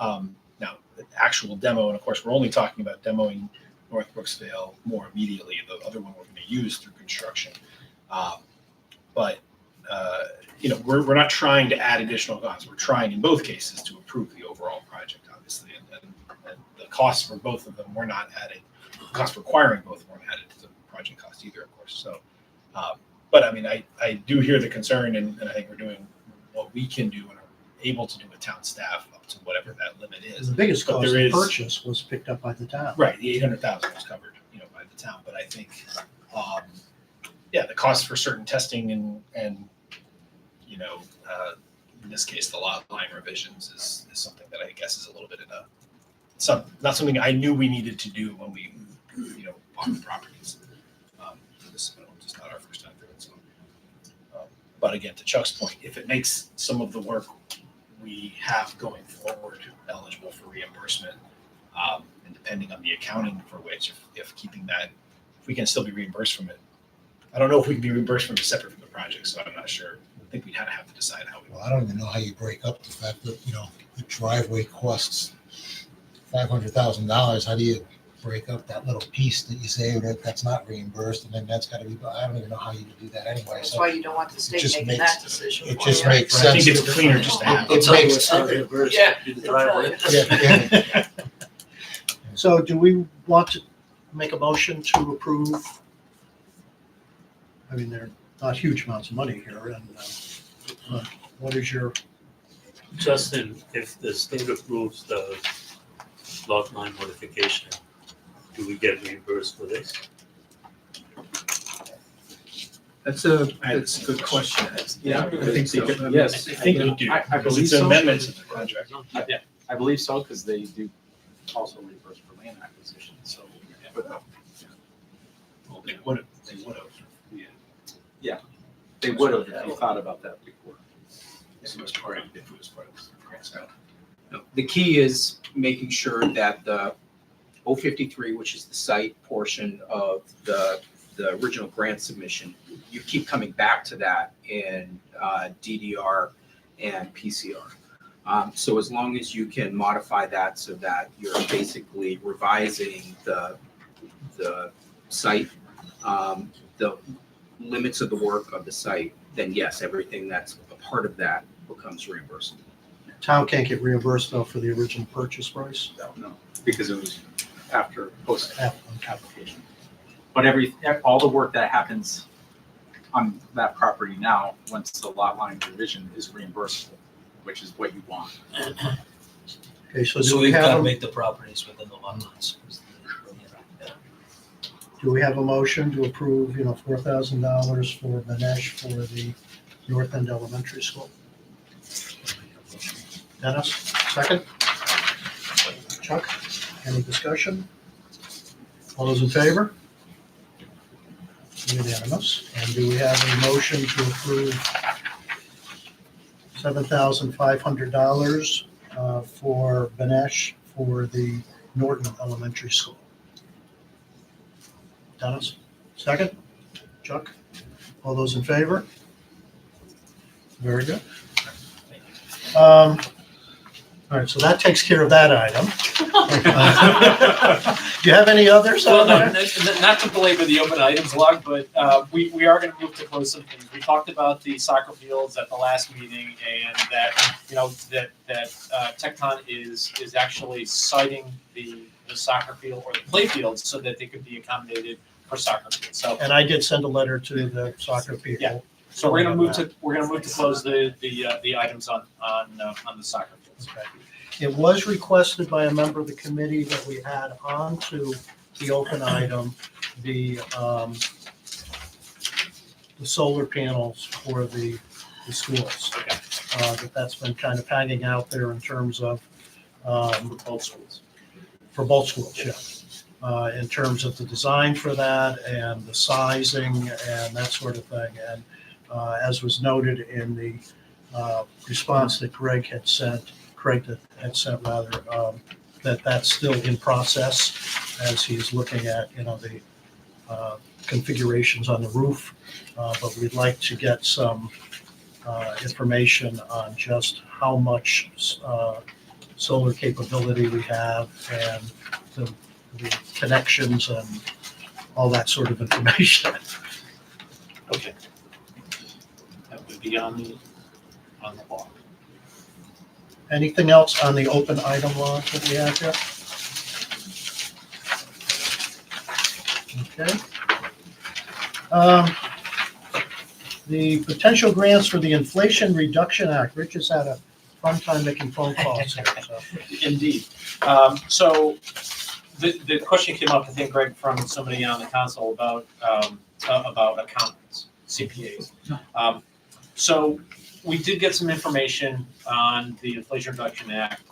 Now, the actual demo, and of course, we're only talking about demoing North Brooksville more immediately. The other one we're going to use through construction. We're not trying to add additional costs. We're trying in both cases to improve the overall project, obviously. And the costs for both of them were not added. The costs for acquiring both weren't added to the project cost either, of course. So, but I mean, I do hear the concern, and I think we're doing what we can do and are able to do with town staff up to whatever that limit is. The biggest But cost there of is- purchase was picked up by the town. Right, the 800,000 was covered, by the town, but I think, the cost for certain testing and in this case, the lot line revisions is something that I guess is a little bit not something I knew we needed to do when we, bought the properties. This is just not our first time doing it, so. But again, to Chuck's point, if it makes some of the work we have going forward eligible for reimbursement, and depending on the accounting for which, if keeping that, if we can still be reimbursed from it. I don't know if we can be reimbursed from it separate from the project, so I'm not sure. I think we'd have to decide how we. Well, I don't even know how you break up the fact that, the driveway costs $500,000. How do you break up that little piece that you say that's not reimbursed, and then that's got to be? I don't even know how you do that anyway. That's So why you don't want the state just making makes- that decision. it for just you. makes I think sense. it's cleaner just to have. It makes- Do the driveway. Yeah. So do we want to make a motion to approve? I mean, they're not huge amounts of money here, and what is your, Justin, if the state approves the lot line modification, do we get reimbursed for this? That's a good question. Yeah, I think so. Yes. I think we do. I because believe it's so. amendments to the contract. I believe so, because they do also reimburse for land acquisition, so. But Well, they would have. they would have if you thought about that before. This was part of, if it was part of the grant sale. No, the key is making sure that the 053, which is the site portion of the original grant submission, you keep coming back to that in DDR and PCR. So as long as you can modify that so that you're basically revising the site, the limits of the work of the site, then yes, everything that's a part of that becomes reimbursable. town can't get reimbursed though for the original purchase price? No, because it was after post Application. application. But all the work that happens on that property now, once the lot line revision is reimbursable, which is what you want. Okay, so So do we we've got to have, make the properties within the lot lines. do we have a motion to approve, $4,000 for Manesh for the North End Elementary School? Dennis, second? Chuck, any discussion? All those in favor? Unanimous. And do we have a motion to approve $7,500 for Banesh for the Norton Elementary School? Dennis, second? Chuck? All those in favor? Very good. All right, so that takes care of that item. Do you have any others Well, on no, there? not to belabor the open items log, but we are going to move to close some things. We talked about the soccer fields at the last meeting, and that Tecton is actually citing the soccer field or the play fields so that they could be accommodated for soccer fields. So And I did send a letter to the soccer people. Yeah. So we're gonna move to close the items on the soccer fields. Okay. It was requested by a member of the committee that we add on to the open item, the solar panels for the schools. Okay. That's been kind of hanging out there in terms of, For both schools. for both schools, yeah. In terms of the design for that and the sizing and that sort of thing. And as was noted in the response that Craig had sent that's still in process as he's looking at, the configurations on the roof. But we'd like to get some information on just how much solar capability we have and the connections and all that sort of information. Okay. That would be on the log. Anything else on the open item log that we have here? Okay. The potential grants for the Inflation Reduction Act. Rich has had a fun time making phone calls here, so. Indeed. So the question came up, I think, Greg, from somebody on the council about accountants, CPAs. So we did get some information on the Inflation Reduction Act.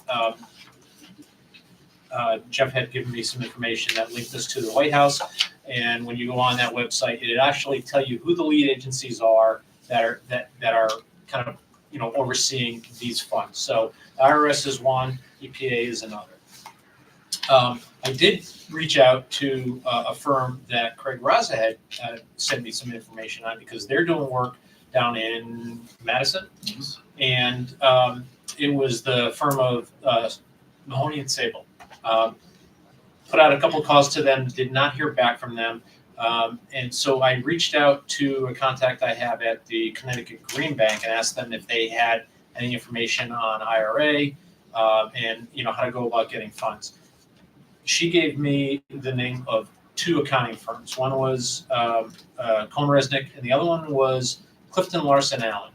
Jeff had given me some information that linked us to the White House. And when you go on that website, it actually tell you who the lead agencies are that are kind of overseeing these funds. So IRS is one, EPA is another. I did reach out to a firm that Craig Raza had sent me some information on because they're doing work down in Madison. And it was the firm of Mahoney and Sable. Put out a couple calls to them, did not hear back from them. And so I reached out to a contact I have at the Connecticut Green Bank and asked them if they had any information on IRA and how to go about getting funds. She gave me the name of two accounting firms. One was Cohn Resnick, and the other one was Clifton Larson Allen.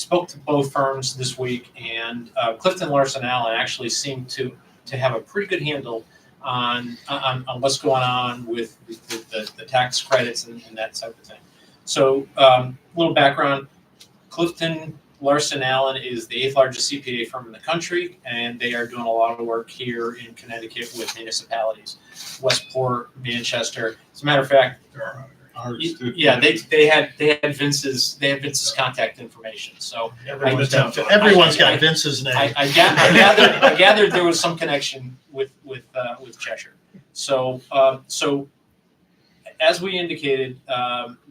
spoke to both firms this week, and Clifton Larson Allen actually seemed to have a pretty good handle on what's going on with the tax credits and that type of thing. So a little background, Clifton Larson Allen is the 8th largest CPA firm in the country, and they are doing a lot of work here in Connecticut with municipalities, Westport, Manchester. As a matter of fact, yeah, they had Vince's contact information. So Everyone's I- got Vince's name. I gathered there was some connection with Cheshire. So as we indicated,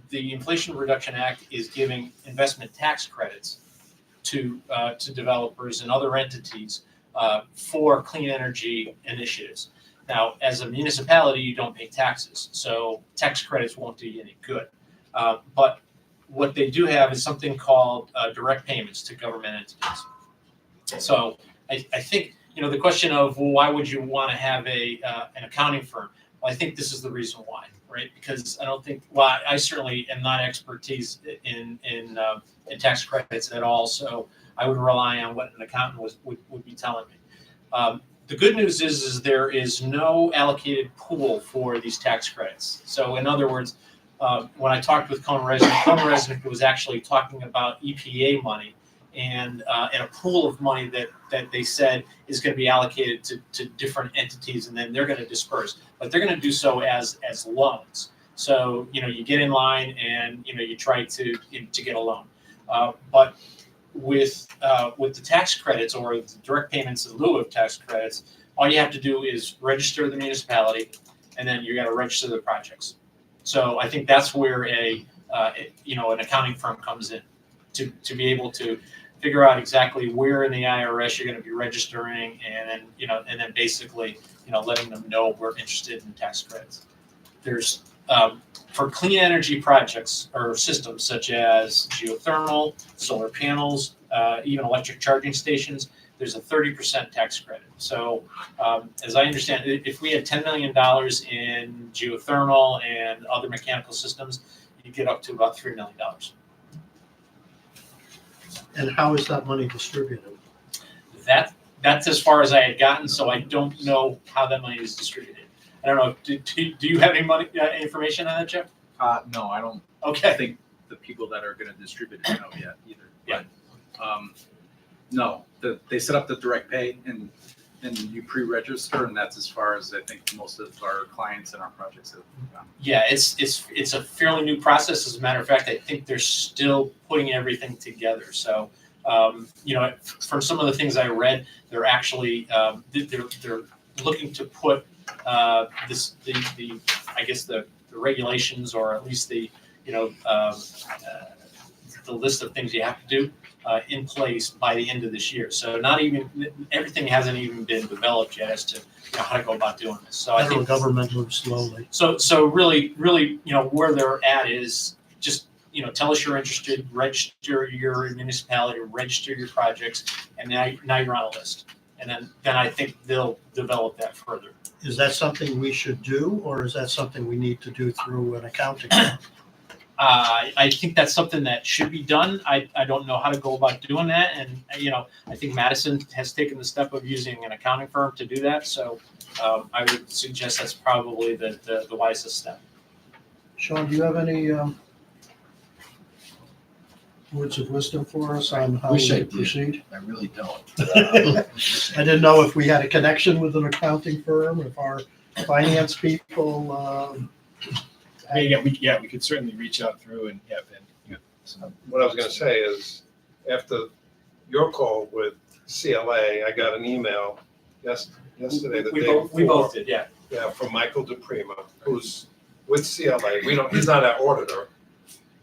the Inflation Reduction Act is giving investment tax credits to developers and other entities for clean energy initiatives. Now, as a municipality, you don't pay taxes, so tax credits won't do you any good. But what they do have is something called direct payments to government entities. So I think, the question of, well, why would you want to have an accounting firm? Well, I think this is the reason why, right? Because I don't think, I certainly am not expertise in tax credits at all, so I would rely on what an accountant would be telling me. The good news is there is no allocated pool for these tax credits. So in other words, when I talked with Cone Resnick was actually talking about EPA money and a pool of money that they said is going to be allocated to different entities, and then they're going to disperse. But they're going to do so as loans. So you get in line and you try to get a loan. But with the tax credits or the direct payments in lieu of tax credits, all you have to do is register the municipality, and then you got to register the projects. So I think that's where an accounting firm comes in to be able to figure out exactly where in the IRS you're going to be registering, and then basically letting them know we're interested in tax credits. There's for clean energy projects or systems such as geothermal, solar panels, even electric charging stations, there's a 30% tax credit. So as I understand it, if we had $10 million in geothermal and other mechanical systems, you get up to about $3 million. And how is that money distributed? That's as far as I had gotten, so I don't know how that money is distributed. I don't know. Do you have any information on that, Jeff? No, I don't. Okay. think the people that are going to distribute it know yet either. Yeah. But, no, they set up the direct pay and you pre-register, and that's as far as I think most of our clients and our projects have gone. Yeah, it's a fairly new process. As a matter of fact, I think they're still putting everything together. So, from some of the things I read, they're actually they're looking to put the regulations, or at least the list of things you have to do in place by the end of this year. So not even everything hasn't even been developed yet as to how to go about doing this. So I think government moves slowly. So really where they're at is just tell us you're interested, register your municipality, register your projects, and now you're on a list. And then I think they'll develop that further. Is that something we should do, or is that something we need to do through an accounting? I think that's something that should be done. I don't know how to go about doing that, and I think Madison has taken the step of using an accounting firm to do that. So I would suggest that's probably the wisest step. Sean, do you have any words of wisdom for us on how Wish I we did. proceed? I really don't. I didn't know if we had a connection with an accounting firm, if our finance people. We could certainly reach out through and What I was gonna say is, after your call with CLA, I got an email yesterday, the day before. We both did, yeah. Yeah, from Michael DePrima, who's with CLA. He's not our auditor,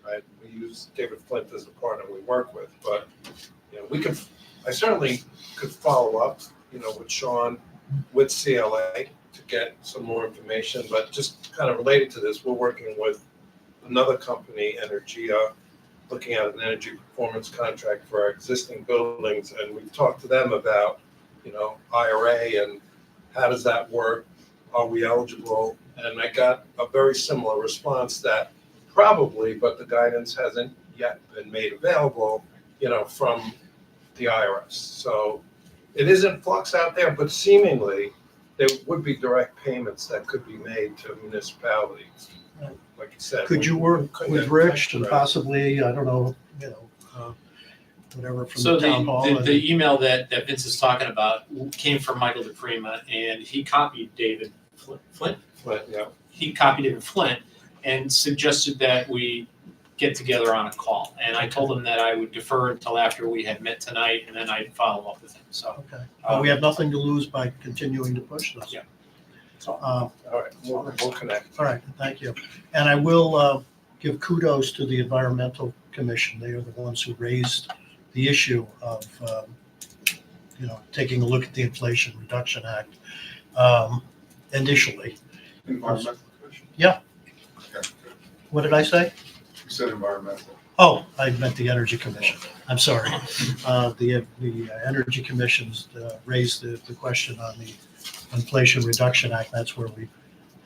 right? We use David Flint as a partner we work with, but, I certainly could follow up, with Sean, with CLA to get some more information, but just kind of related to this, we're working with another company, Energia, looking at an energy performance contract for our existing buildings, and we've talked to them about, IRA and how does that work? Are we eligible? And I got a very similar response that probably, but the guidance hasn't yet been made available, from the IRS. So it is in flux out there, but seemingly there would be direct payments that could be made to municipalities. Like you said. Could you work couldn't with get Rich and tax possibly, I don't know, whatever from So the town hall? the email that Vince is talking about came from Michael DePrima, and he copied David Flint. credit. Yeah. He copied David Flint and suggested that we get together on a call. And I told him that I would defer until after we had met tonight, and then I'd follow up with him. So Okay. We have nothing to lose by continuing to push this. Yeah. All right, we'll connect. All right, thank you. And I will give kudos to the Environmental Commission. They are the ones who raised the issue of, taking a look at the Inflation Reduction Act initially. Environmental Commission? Yeah. Okay. What did I say? You said environmental. Oh, I meant the Energy Commission. I'm sorry. The Energy Commission's raised the question on the Inflation Reduction Act. That's where we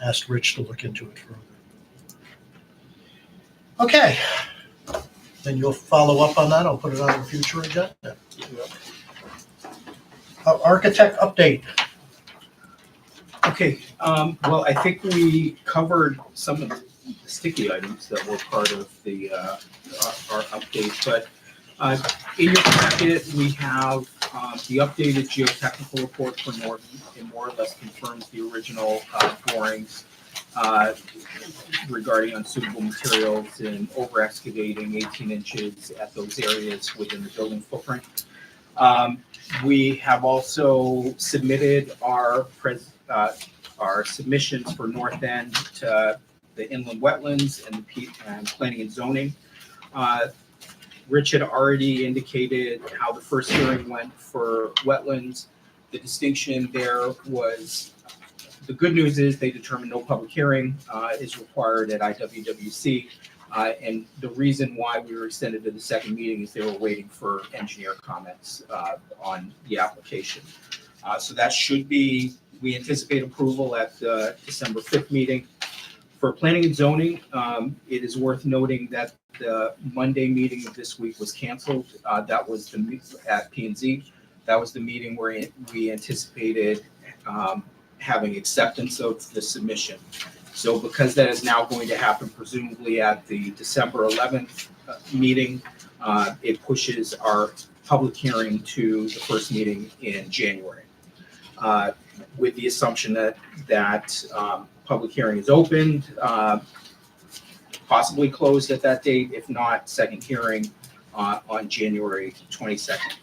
asked Rich to look into it further. Okay. Then you'll follow up on that. I'll put it on the future agenda. Architect update. Okay, well, I think we covered some of the sticky items that were part of the, our update, but in your packet, we have the updated geotechnical report for Norton. It more or less confirms the original borings regarding unsuitable materials and over excavating 18 inches at those areas within the building footprint. We have also submitted our submissions for North End to the inland wetlands and planning and zoning. Rich had already indicated how the first hearing went for wetlands. The distinction there was, the good news is they determined no public hearing is required at IWWC. And the reason why we were extended to the second meeting is they were waiting for engineer comments on the application. So that should be, we anticipate approval at the December 5th meeting. For planning and zoning, it is worth noting that the Monday meeting of this week was canceled. That was the at P&Z. That was the meeting where we anticipated having acceptance of the submission. So because that is now going to happen presumably at the December 11th meeting, it pushes our public hearing to the first meeting in January. With the assumption that public hearing is opened, possibly closed at that date, if not, second hearing on January 22nd.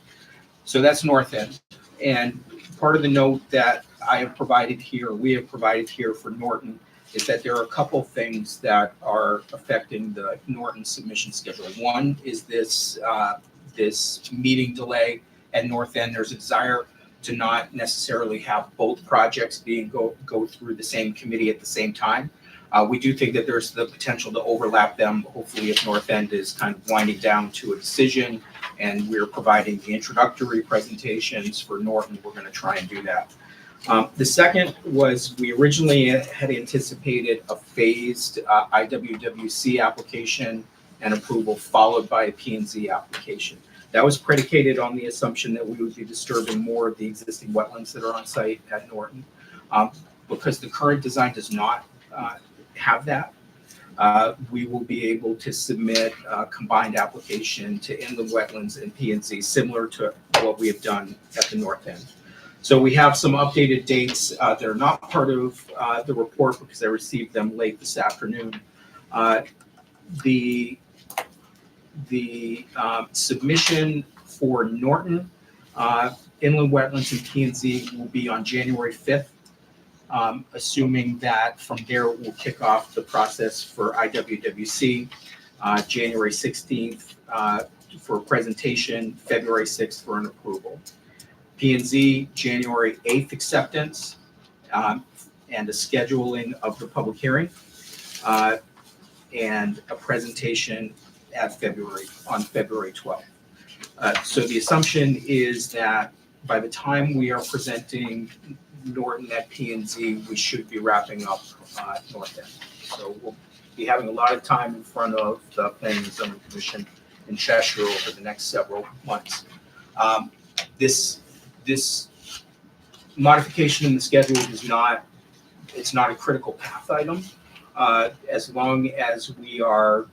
So that's North End. And part of the note that I have provided here, we have provided here for Norton, is that there are a couple things that are affecting the Norton submission schedule. One is this meeting delay at North End. There's a desire to not necessarily have both projects go through the same committee at the same time. We do think that there's the potential to overlap them. Hopefully, if North End is kind of winding down to a decision and we're providing the introductory presentations for Norton, we're going to try and do that. The second was we originally had anticipated a phased IWWC application and approval followed by a P&Z application. That was predicated on the assumption that we would be disturbing more of the existing wetlands that are on site at Norton. Because the current design does not have that, we will be able to submit a combined application to inland wetlands and P&Z similar to what we have done at the North End. So we have some updated dates. They're not part of the report because I received them late this afternoon. The submission for Norton, inland wetlands and P&Z will be on January 5th, assuming that from there we'll kick off the process for IWWC, January 16th for a presentation, February 6th for an approval. P&Z, January 8th acceptance, and a scheduling of the public hearing, and a presentation on February 12th. So the assumption is that by the time we are presenting Norton at P&Z, we should be wrapping up North End. So we'll be having a lot of time in front of the Planning and Zoning Commission in Cheshire over the next several months. This modification in the schedule it's not a critical path item. As long as we are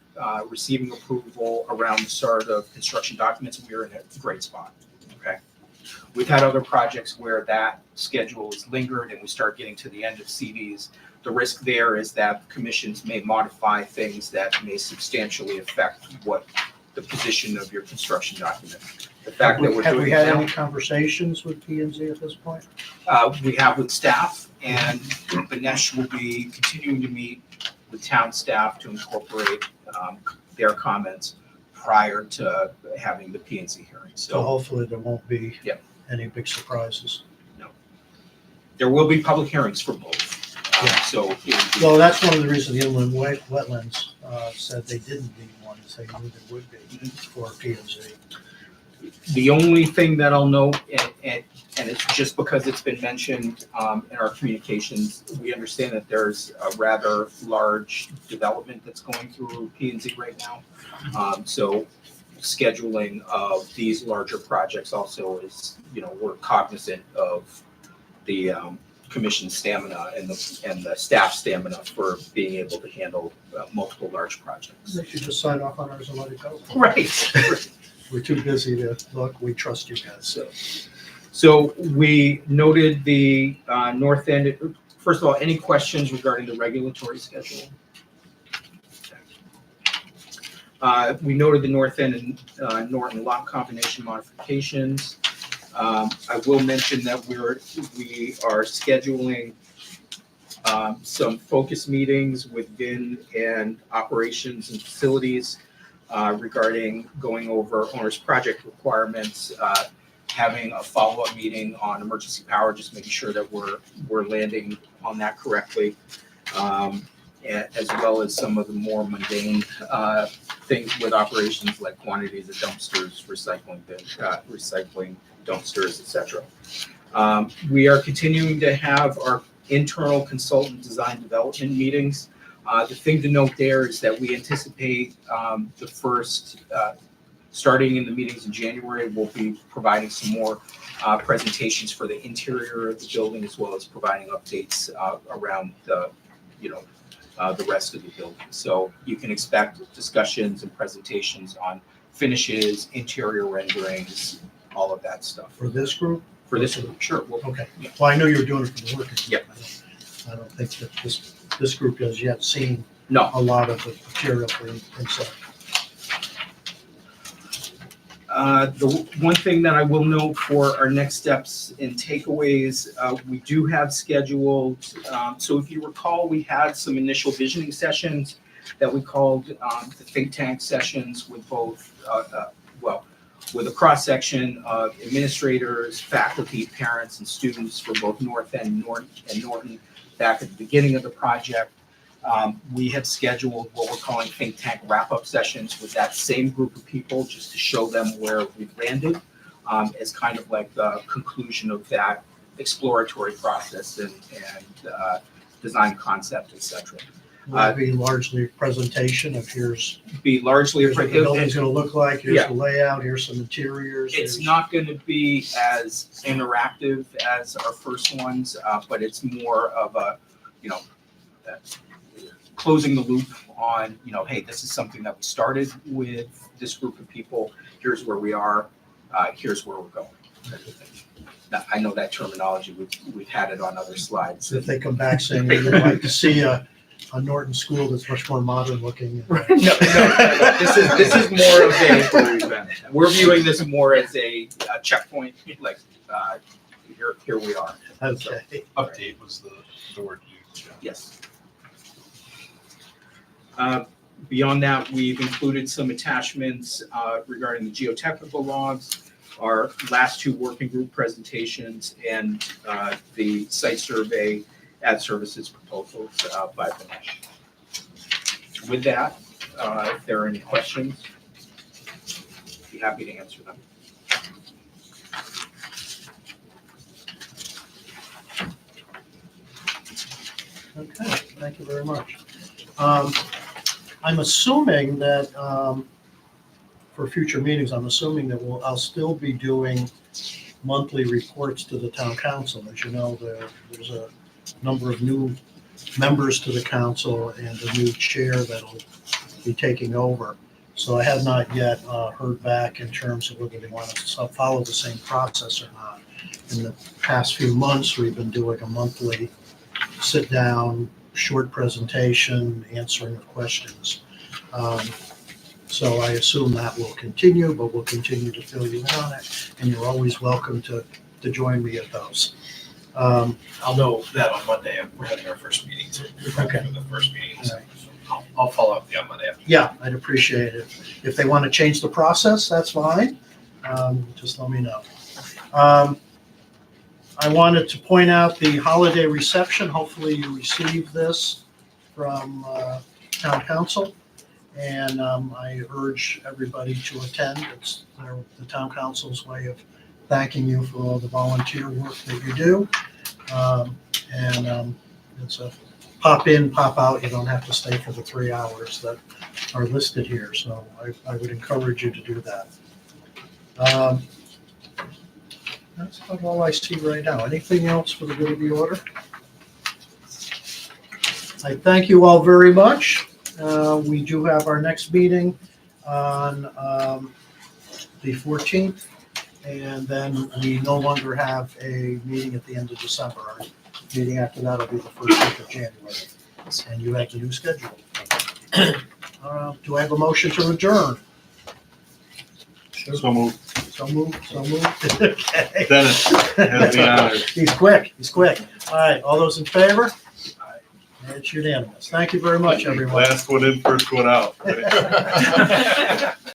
receiving approval around the start of construction documents, we're in a great spot, okay? We've had other projects where that schedule is lingered and we start getting to the end of CDs. The risk there is that commissions may modify things that may substantially affect what the position of your construction document. The fact that we're Have doing we it had now, any conversations with P and Z at this point? we have with staff, and Banesh will be continuing to meet with town staff to incorporate their comments prior to having the P and Z hearing. So So hopefully there won't be Yep. any big surprises. there will be public hearings for both. So it would be- Well, that's one of the reasons the inland wetlands said they didn't need one, is they knew there would be for P and Z. the only thing that I'll note, and it's just because it's been mentioned in our communications, we understand that there's a rather large development that's going through P and Z right now. So scheduling of these larger projects also is, we're cognizant of the commission stamina and the staff stamina for being able to handle multiple large projects. They should just sign off on ours and let it go. Right. We're too busy to look, we trust you guys. So we noted the north end. First of all, any questions regarding the regulatory schedule? We noted the north end and Norton lot combination modifications. I will mention that we are scheduling some focus meetings with Vin and operations and facilities regarding going over owner's project requirements, having a follow-up meeting on emergency power, just making sure that we're landing on that correctly, as well as some of the more mundane things with operations like quantities of dumpsters, recycling dumpsters, etc. We are continuing to have our internal consultant design development meetings. The thing to note there is that we anticipate the first, starting in the meetings in January, we'll be providing some more presentations for the interior of the building, as well as providing updates around the rest of the building. So you can expect discussions and presentations on finishes, interior renderings, all of that stuff. For this group? For this group, sure. Okay. Well, I know you were doing it for the working. Yep. I don't think that this group has yet seen No. a lot of the material for inside. The one thing that I will note for our next steps and takeaways, we do have scheduled, so if you recall, we had some initial visioning sessions that we called the think tank sessions with both, with a cross-section of administrators, faculty, parents, and students for both North End and Norton back at the beginning of the project. We have scheduled what we're calling think tank wrap-up sessions with that same group of people, just to show them where we've landed, as kind of like the conclusion of that exploratory process and design concept, et cetera. Will it be largely a presentation of here's Be largely, what the building's gonna look like, here's Yeah. the layout, here's some interiors. it's here's- not going to be as interactive as our first ones, but it's more of a, closing the loop on, hey, this is something that we started with this group of people. Here's where we are. Here's where we're going. Now, I know that terminology. We've had it on other slides. So if they come back saying they'd like to see a Norton school that's much more modern looking. No. This is more of a. We're viewing this more as a checkpoint. Like here we are. Okay. Update was the word used. Yes. Beyond that, we've included some attachments regarding the geotechnical logs, our last two working group presentations, and the site survey ad services proposals by Banesh. With that, if there are any questions, I'd be happy to answer them. Okay, thank you very much. I'm assuming that for future meetings, I'm assuming that I'll still be doing monthly reports to the town council. As you know, there's a number of new members to the council and a new chair that'll be taking over. So I have not yet heard back in terms of whether they want to follow the same process or not. In the past few months, we've been doing a monthly sit-down, short presentation, answering of questions. So I assume that will continue, but we'll continue to fill you in on it, and you're always welcome to join me at those. I'll know that on Monday. We're having our first meeting, so Okay. the first meeting. So I'll follow up on Monday. Yeah, I'd appreciate it. If they want to change the process, that's fine. Just let me know. I wanted to point out the holiday reception. Hopefully you received this from town council. And I urge everybody to attend. It's the town council's way of thanking you for all the volunteer work that you do. It's a pop in, pop out. You don't have to stay for the 3 hours that are listed here. So I would encourage you to do that. That's about all I see right now. Anything else for the good of the order? I thank you all very much. We do have our next meeting on the 14th, and then we no longer have a meeting at the end of December. Our meeting after that will be the first week of January, and you have the new schedule. Do I have a motion to adjourn? So moved. So moved. Okay. Dennis has the honors. He's quick. All right, all those in favor? It's unanimous. Thank you very much, everyone. Last one in, first one out.